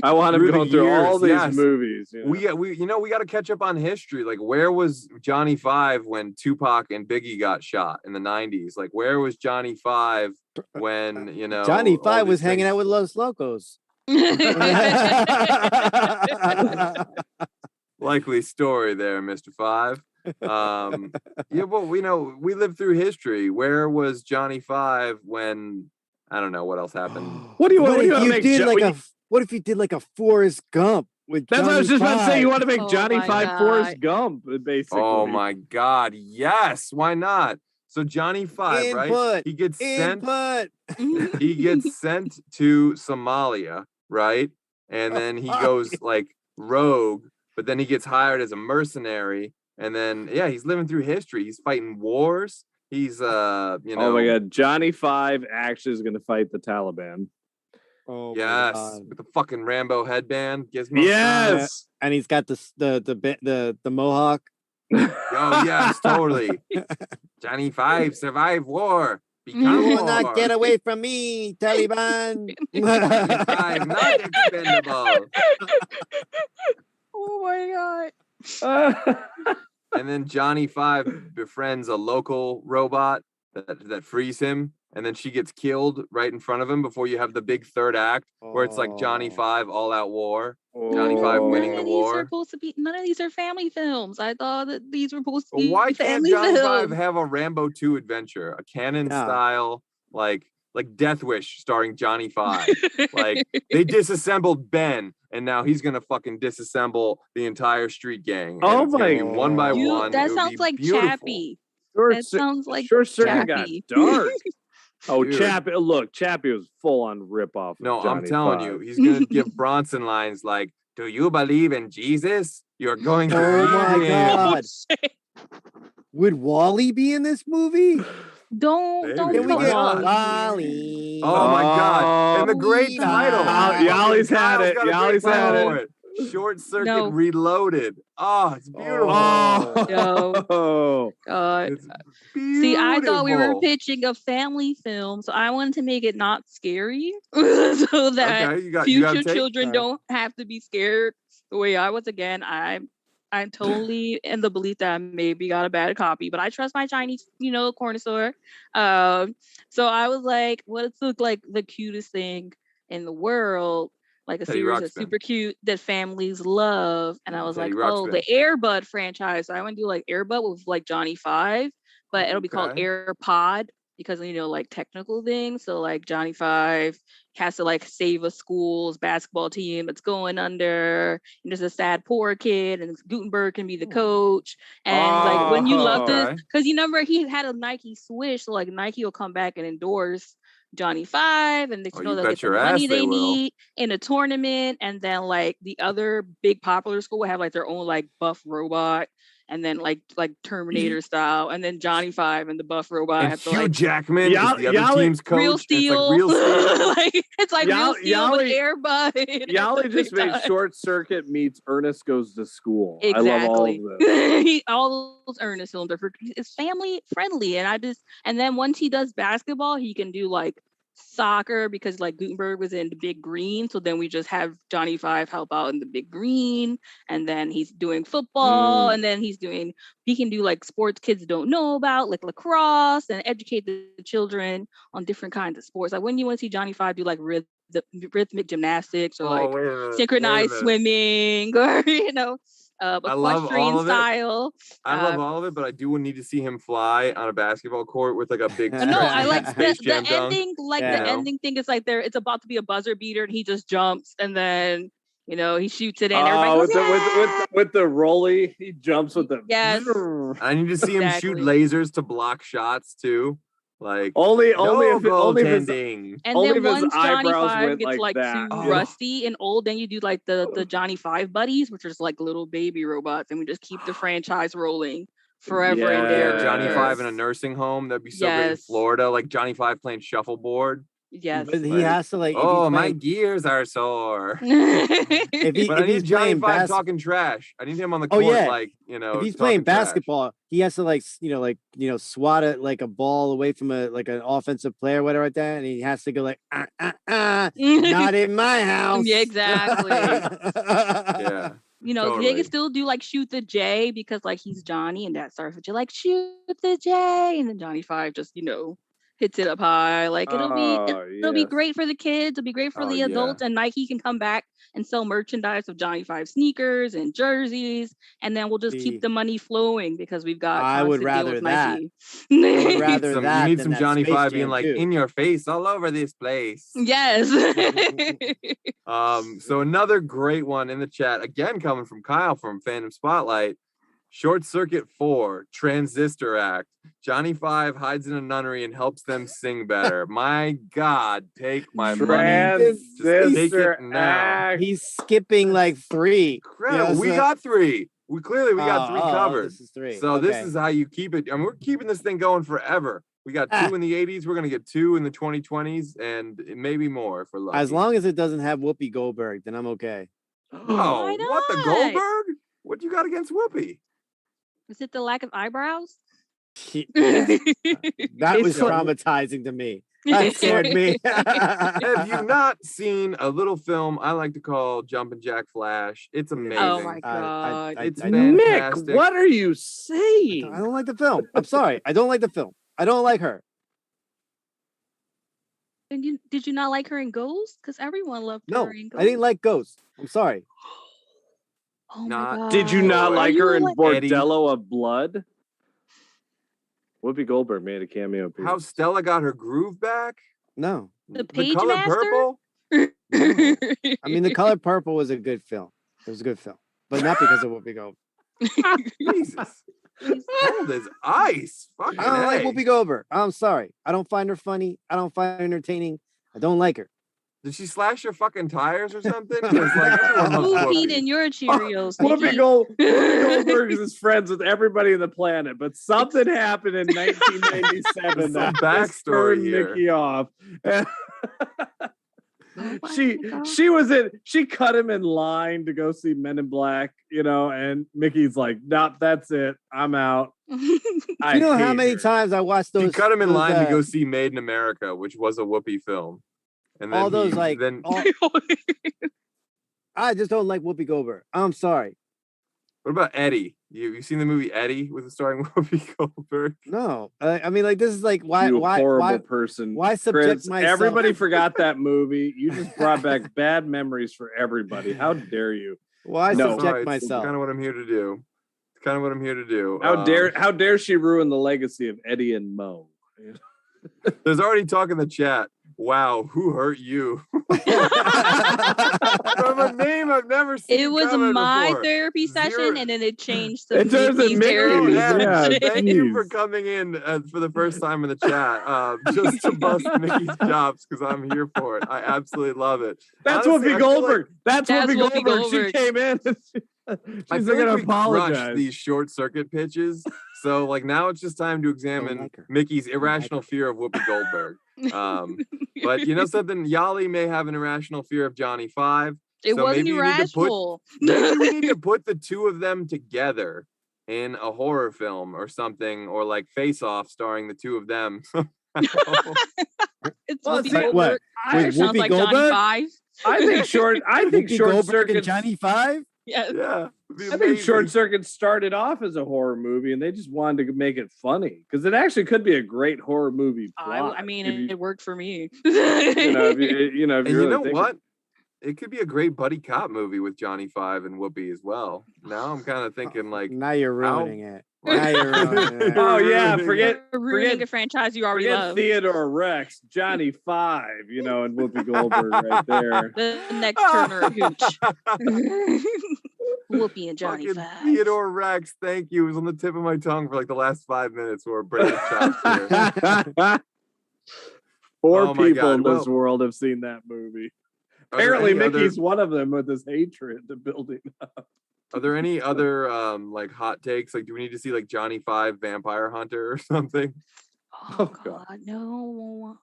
I want him going through all these movies. We got to catch up on history. Like, where was Johnny 5 when Tupac and Biggie got shot in the 90s? Like, where was Johnny 5 when Johnny 5 was hanging out with Los Locos. Likely story there, Mr. 5. We lived through history. Where was Johnny 5 when I don't know what else happened? What if you did like a Forrest Gump with That's Johnny what I was just 5. about to say. You want to make Johnny 5 Forrest Gump, basically. Oh my God. Yes. Why not? So Johnny 5, right? He gets sent to Somalia, right? And then he goes rogue. But then he gets hired as a mercenary, and then he's living through history. He's fighting wars. He's Oh my God, Johnny 5 actually is going to fight the Taliban. Oh Yes, my God. with the fucking Rambo headband. Gizmo. Yes. And he's got the mohawk. Oh yes, totally. Johnny Five survived war. You Become will war. not get away from me, Taliban. Johnny Five not expendable. Oh my God. And then Johnny Five befriends a local robot that frees him, and then she gets killed right in front of him before you have the big third act where it's like Johnny Five all out war. Johnny Five winning the war. None of these are family films. I thought that these were supposed to be Why can't family Johnny Five films. have a Rambo 2 adventure, a canon style like Death Wish starring Johnny Five? Like they disassembled Ben, and now he's gonna fucking disassemble the entire street gang. Oh my! One by one. That sounds like Chappie. That sounds like Short Circuit got Chappie. dark. Oh, Dude. Chappie! Look, Chappie was full on ripoff. No, of Johnny I'm telling Five. you, he's gonna give Bronson lines like, "Do you believe in Jesus? You're going to Oh my believe him." God. Would Wally be in this movie? Don't Can we put get Wally. Wally? Oh my God! And the great title. Yali's had it. Yali's had it. Short Circuit Reloaded. Oh, it's beautiful. Oh, God. It's See, I thought we were beautiful. pitching a family film, so I wanted to make it not scary, so that Okay, you gotta future take- children don't have to be scared the way I was. Again, I'm totally in the belief that I maybe got a bad copy, but I trust my Chinese, corner store. So I was like, what's the cutest thing in the world? Like a Teddy series that's Ruxpin. super cute that families love. And I was Teddy like, oh, Ruxpin. the Air Bud franchise. So I want to do like Air Bud with like Johnny Five, but it'll be called Okay. AirPod because like technical things. So like Johnny Five has to like save a school's basketball team that's going under, and there's a sad poor kid, and Guttenberg can be the coach. And like when you love this, okay. because you remember he had a Nike switch, so like Nike will come back and endorse Johnny Five, and Oh, they'll you get bet the your money ass they they will. need in a tournament. And then like the other big popular school will have like their own like buff robot, and then like Terminator style, and then Johnny Five and the buff robot And have to Hugh like Jackman is the other Yali- team's coach. Real and it's Steel. like Real Steel. it's like Real Steel with Yali- Air Bud. Yali just made Short Circuit meets Ernest Goes to School. Exactly. I love all of this. All those Ernest films it's family friendly, and then once he does basketball, he can do like soccer because like Guttenberg was in the Big Green, so then we just have Johnny Five help out in the Big Green, and then he's doing football, and then he can do like sports kids don't know about, like lacrosse, and educate the children on different kinds of sports. Like when you want to see Johnny Five do like rhythmic gymnastics or like synchronized swimming or equestrian style. I love all of it, but I do need to see him fly on a basketball court with like a big. No, I like Space the Jam dunk. ending. Like the ending thing is like it's about to be a buzzer beater, and he just jumps, and then he shoots it in. Everybody goes, with the rolly, he jumps with the. Yes. I need to see him shoot lasers to block shots too. Like only if goaltending. And only then if his once Johnny eyebrows Five went gets like that. too rusty and old, then you do like the Johnny Five buddies, which is like little baby robots, and we just keep the franchise rolling forever and ever. Johnny Five in a nursing home, that'd be so great in Florida. Like Johnny Five playing shuffleboard. Yes. But he has to like. Oh, my gears are sore. If I need Johnny playing Five talking trash. I need him on the court, If he's playing basketball, he has to swat it like a ball away from an offensive player, or whatever like that, and he has to go like not in my house. Yeah, exactly. Yeah. They can still do like shoot the J because like he's Johnny, and that starts with you like shoot the J, and then Johnny Five just hits it up high. Like it'll be great for the kids. It'll be great for the adults, and Nike can come back and sell merchandise of Johnny Five sneakers and jerseys, and then we'll just keep the money flowing because we've got. I would rather that. Nike. I would rather that. You need some Johnny Space Five Jam being like too. in your face all over this place. Yes. So another great one in the chat, again coming from Kyle from Fandom Spotlite. Short Circuit 4, Transistor Act. Johnny Five hides in a nunnery and helps them sing better. My God, take my money. Just take it now. He's skipping like 3. Incredible. We got 3. We got 3 covered. This is 3. So this is how you keep it. I mean, we're keeping this thing going forever. We got 2 in the 80s. We're gonna get 2 in the 2020s, and maybe more if we're lucky. As long as it doesn't have Whoopi Goldberg, then I'm okay. Oh, what the Goldberg? What do you got against Whoopi? Is it the lack of eyebrows? That was traumatizing to me. That scared me. Have you not seen a little film I like to call Jumpin' Jack Flash? It's amazing. Oh my god! It's fantastic. Nick, what are you saying? I don't like the film. I'm sorry. I don't like the film. I don't like her. And did you not like her in Ghost? Because everyone loved her in Ghost. I didn't like Ghost. I'm sorry. Oh my god! Did you not like her in Bordello Eddie? of Blood? Whoopi Goldberg made a cameo appearance. How Stella got her groove back? No. The Page Color Master? Purple? No. I mean, The Color Purple was a good film. It was a good film, but not because of Whoopi Goldberg. Jesus. Cold as ice. Fucking I don't like Whoopi Goldberg. I'm sorry. I don't find her funny. I don't find her entertaining. I don't like her. Did she slash your fucking tires or something? It's like everyone loves Who peed Whoopi. in your Cheerios? Whoopi Goldberg is friends with everybody on the planet, but something happened in 1997 that backstory turned here. Mickey off. Oh She cut him in line to go see Men in Black, and Mickey's like, nope, that's it. I'm out. You know how many times I watched those? He cut him in line to uh, go see Made in America, which was a Whoopi film. And then all those I just don't like Whoopi Goldberg. I'm sorry. What about Eddie? You seen the movie Eddie with starring Whoopi Goldberg? No, I mean, like, this is like why horrible person. Why subject Chris, myself? Everybody forgot that movie. You just brought back bad memories for everybody. How dare you? Why subject myself? It's kind of what I'm here to do. It's kind of what I'm here to do. How dare she ruin the legacy of Eddie and Mo? There's already talk in the chat. Wow, who hurt you? From a name I've never seen. It was my before. therapy session, and then it changed to It turns Mickey's into therapy Mickey. session. Thank you for coming in for the first time in the chat, just to bust Mickey's chops because I'm here for it. I absolutely love it. That's Honestly, Whoopi Goldberg. That's Whoopi Whoopi Goldberg. She Goldberg. came in. I She's feel going like to we apologize. crushed these short circuit pitches. So like now it's just time to examine like her. Mickey's irrational fear of Whoopi Goldberg. But you know something? Yali may have an irrational fear of Johnny Five. It So wasn't maybe you need to irrational. Maybe we need to put the two of them together in a horror film or something, or like Face Off starring the two of them. It's Well, Whoopi it's like, Goldberg. what? With Sounds Whoopi like Johnny Goldberg? Five. I think short Whoopi Goldberg circuit. and Johnny Five? Yeah. Yeah. I think Short Circuit started off as a horror movie, and they just wanted to make it funny because it actually could be a great horror movie plot. I mean, if you- it worked for me. if you And really you know think what? It could be a great buddy cop movie with Johnny Five and Whoopi as well. Now I'm kind of thinking like, Now you're how- ruining it. Now you're ruining it. Oh yeah, Ruining forget Ruining a franchise you already forget love. Theodore Rex, Johnny Five, and Whoopi Goldberg right there. The next Turner of Hooch. Whoopi and Johnny fucking Five. Theodore Rex, thank you. It was on the tip of my tongue for like the last 5 minutes. We're breaking chops here. Four Oh my people God, in this well- world have seen that movie. Are there Apparently, any other- Mickey's one of them with his hatred to building up. Are there any other like hot takes? Like, do we need to see like Johnny Five Vampire Hunter or something? Oh, Oh, God, no.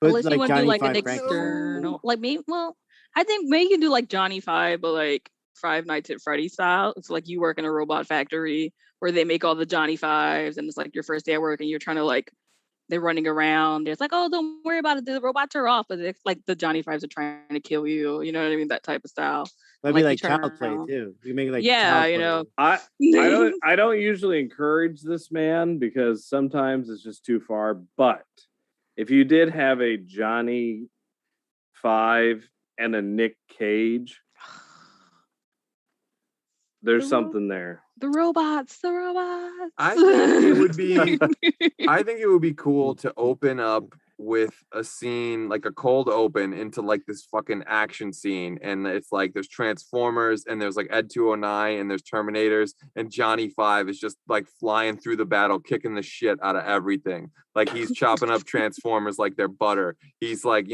But Unless like you want to do Johnny like an Five Frankenstein. external, like maybe. Well, I think maybe you can do like Johnny Five, but like Five Nights at Freddy's style. It's like you work in a robot factory where they make all the Johnny Fives, and it's like your first day at work, and you're trying to like they're running around. It's like, oh, don't worry about it. The robots are off, but it's like the Johnny Fives are trying to kill you. You know what I mean? That type of style. That'd be Like, like you turn child play around. too. You make like Yeah, child play. I don't usually encourage this man because sometimes it's just too far. But if you did have a Johnny Five and a Nick Cage, there's something there. The robots. I think it would be. I think it would be cool to open up with a scene, like a cold open into like this fucking action scene, and it's like there's Transformers and there's like Ed 209 and there's Terminators, and Johnny Five is just like flying through the battle, kicking the shit out of everything. Like he's chopping up Transformers like they're butter. He's like,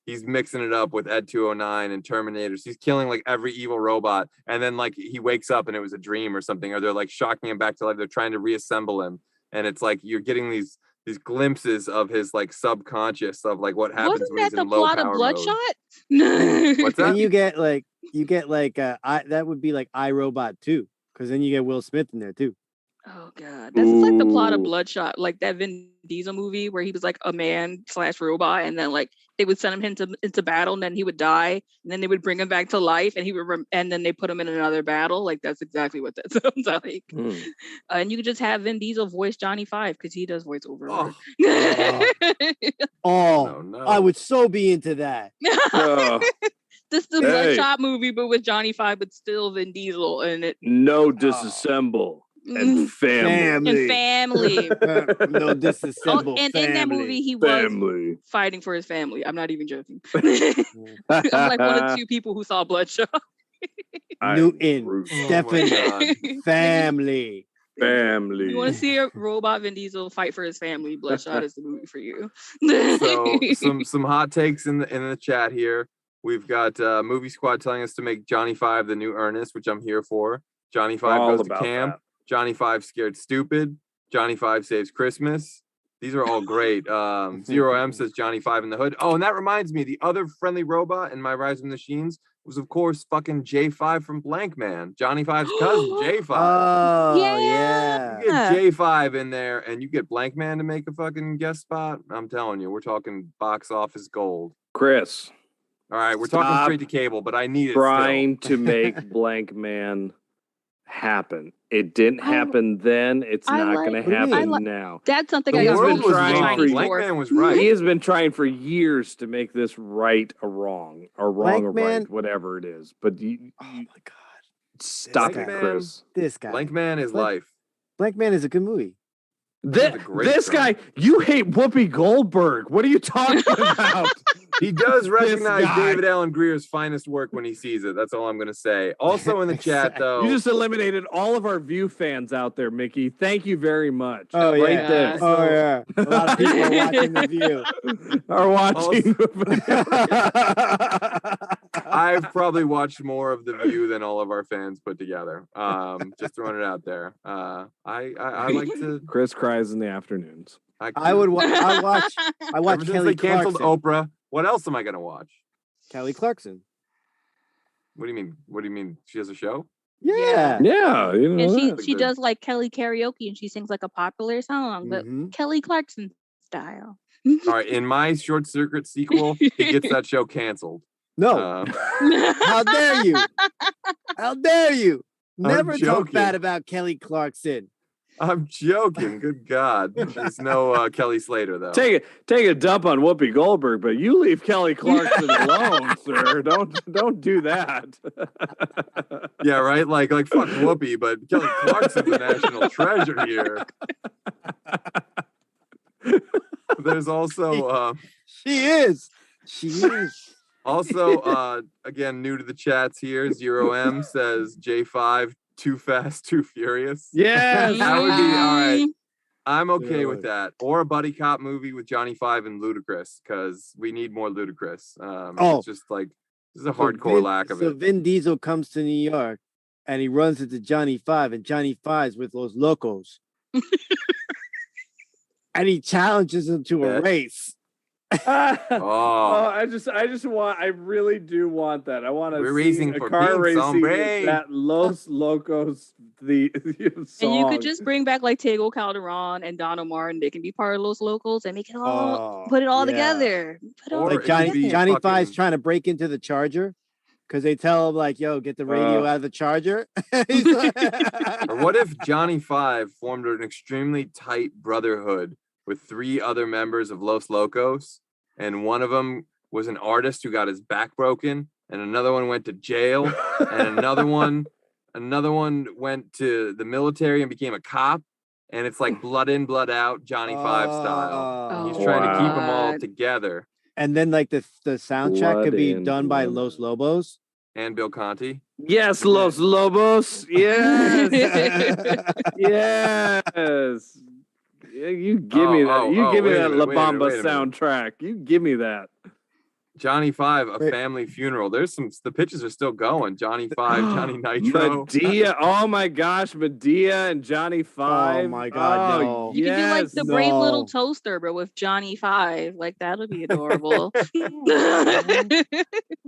he's mixing it up with Ed 209 and Terminators. He's killing like every evil robot, and then like he wakes up and it was a dream or something, or they're like shocking him back to life. They're trying to reassemble him, and it's like you're getting these glimpses of his like subconscious of like what happens Wasn't when he's that the in low plot of power mode. Bloodshot? What's Then that? you get that would be like iRobot 2, because then you get Will Smith in there too. Oh god, that's like the plot of Ooh. Bloodshot, like that Vin Diesel movie where he was like a man / robot, and then like they would send him into battle, and then he would die, and then they would bring him back to life, and he would and then they put him in another battle. Like that's exactly what that sounds like. And you could just have Vin Diesel voice Johnny Five because he does voiceover work. No. I would so be into that. This is the Hey. Bloodshot movie, but with Johnny Five, but still Vin Diesel in it. No disassemble and family. And family. No disassemble. And in that movie, he was fighting for his family. I'm not even joking. I'm like one of 2 people who saw Bloodshot. Newton, Stephanie, family. Family. You want to see a robot Vin Diesel fight for his family? Bloodshot is the movie for you. So some hot takes in the chat here. We've got Movie Squad telling us to make Johnny Five the new Ernest, which I'm here for. Johnny Five All goes to about camp. that. Johnny Five scared stupid. Johnny Five saves Christmas. These are all great. Zero M says Johnny Five in the hood. Oh, and that reminds me, the other friendly robot in my Rise of the Machines was, of course, fucking J5 from Blank Man. Johnny Five's cousin, J5. Oh, yeah. You get J5 in there and you get Blank Man to make a fucking guest spot. I'm telling you, we're talking box office gold. Chris. All right, we're talking straight to cable, but I need it trying still. to make Blank Man happen. It didn't happen then. It's not going to happen now. That's something The I got world was trying wrong. for Blank Man was right. He has been trying for years to make this right or wrong, or wrong Blank or Man- right, whatever it is. But Oh my god. stop Blank it, Man- Chris. This guy. Blank Man is Blank- life. Blank Man is a good movie. That's a great This film. guy, you hate Whoopi Goldberg. What are you talking about? He does recognize guy. David Allen Greer's finest work when he sees it. That's all I'm going to say. Also in the chat, though. You just eliminated all of our View fans out there, Mickey. Thank you very much. Oh, right yeah. there. Oh yeah. A lot of people are watching The View. Are watching. I've probably watched more of The View than all of our fans put together. Just throwing it out there. I like to. Chris cries in the afternoons. I watch Ever since Kelly they canceled Clarkson. Oprah. What else am I going to watch? Kelly Clarkson. What do you mean? What do you mean? She has a show? Yeah. Yeah, you know And that. she does like Kelly karaoke, and she sings like a popular song, but Mhm. Kelly Clarkson style. All right. In my Short Circuit sequel, he gets that show canceled. No. How dare you? How dare you? Never talk joking. bad about Kelly Clarkson. I'm joking. Good God. There's no Kelly Slater, though. Take a dump on Whoopi Goldberg, but you leave Kelly Clarkson alone, sir. Don't do that. Yeah, right? Like fuck Whoopi, but Kelly Clarkson's a national treasure here. There's also She is. also again new to the chats here. Zero M says J5 Too Fast, Too Furious. Yes. That would be all right. I'm okay Good. with that. Or a buddy cop movie with Johnny Five and Ludacris, because we need more Ludacris. It's just like there's a hardcore lack of So it. Vin Diesel comes to New York and he runs into Johnny Five, and Johnny Five's with Los Locos. And he challenges him to a race. I really do want that. I want to We're see racing a for car Pink racing Sombre. with that Los Locos the song. And you could just bring back like Tego Calderon and Don Omar, and they can be part of Los Locals and make it all put it all together. Put it all Or Like it Johnny could be Johnny fucking- Five's trying to break into the Charger because they tell him like, "Yo, get the radio out of the Charger." He's like, Or what if Johnny Five formed an extremely tight brotherhood with 3 other members of Los Locos, and one of them was an artist who got his back broken, and another one went to jail, and another one went to the military and became a cop, and it's like blood in, blood out, Johnny Five style. He's trying to keep them all together. And then like the soundtrack could be done by Los Lobos. And Bill Conti. Yes, Los Lobos. Yes. Yes. Yeah, you give me that. You give me that La Bamba soundtrack. You give me that. Johnny 5, a family funeral. The pitches are still going. Johnny 5, Johnny Nitro. Medea. Oh my gosh, Medea and Johnny 5. Oh my God, no. You could do like the No. brave little toaster, but with Johnny 5. Like that would be adorable.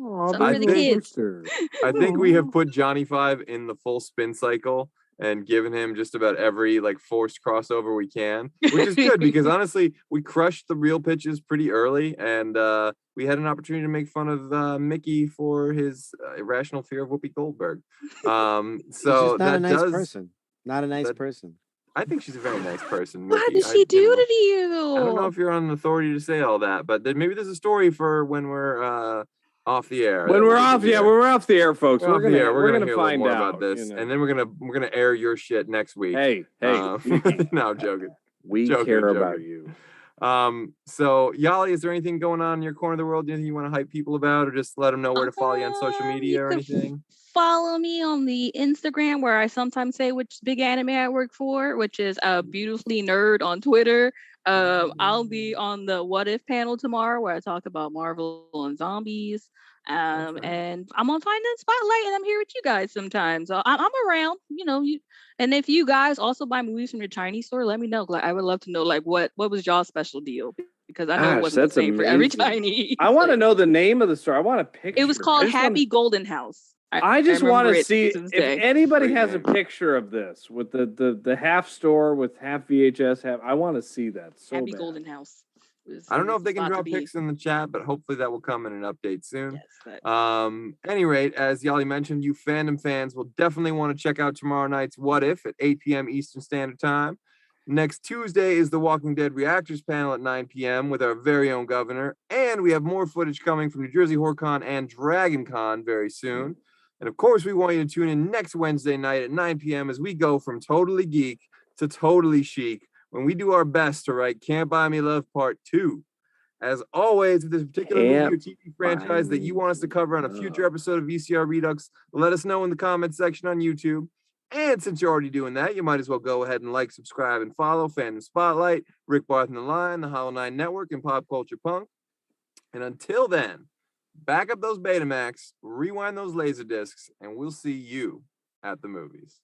Oh, Something for the kids. I think we have put Johnny 5 in the full spin cycle and given him just about every like forced crossover we can, which is good because honestly, we crushed the real pitches pretty early, and we had an opportunity to make fun of Mickey for his irrational fear of Whoopi Goldberg. So she's not that a nice person. Not a nice person. I think she's a very nice person. What Mickey. did she do to you? I don't know if you're on authority to say all that, but maybe there's a story for when we're off the air. When we're off the air, folks. We're gonna find out about this, and then we're gonna air your shit next week. Hey, no, I'm joking. We care about you. So Yali, is there anything going on in your corner of the world? Anything you want to hype people about, or just let them know where to follow you on social media or anything? Follow me on the Instagram, where I sometimes say which big anime I work for, which is Beautifully Nerd on Twitter. I'll be on the What If panel tomorrow, where I talk about Marvel and zombies. And I'm on Fandom Spotlight, and I'm here with you guys sometimes. So I'm around, and if you guys also buy movies from your Chinese store, let me know. Like, I would love to know, like, what was y'all's special deal? Because I know it wasn't the same for every Chinese. I want to know the name of the store. I want a picture. It was called Happy Golden House. I just want to see if anybody has a picture of this with the half store with half VHS. I want to see that. So Happy bad. Golden House. I don't know if they can drop pics in the chat, but hopefully that will come in an update soon. Yes, any rate, as Yali mentioned, you Fandom fans will definitely want to check out tomorrow night's What If at 8 p.m. Eastern Standard Time. Next Tuesday is the Walking Dead Reactors panel at 9 p.m. with our very own governor, and we have more footage coming from New Jersey HorrorCon and Dragon Con very soon. And of course, we want you to tune in next Wednesday night at 9 p.m. as we go from totally geek to totally chic, when we do our best to write Can't Buy Me Love Part 2. As always, if there's a particular movie or TV franchise that you want us to cover on a future episode of VCR Redux, let us know in the comment section on YouTube. And since you're already doing that, you might as well go ahead and like, subscribe, and follow Fandom Spotlight, Rick Barth and the Line, the Hollow 9 Network, and Pop Culture Punk. And until then, back up those Betamax, rewind those laser discs, and we'll see you at the movies.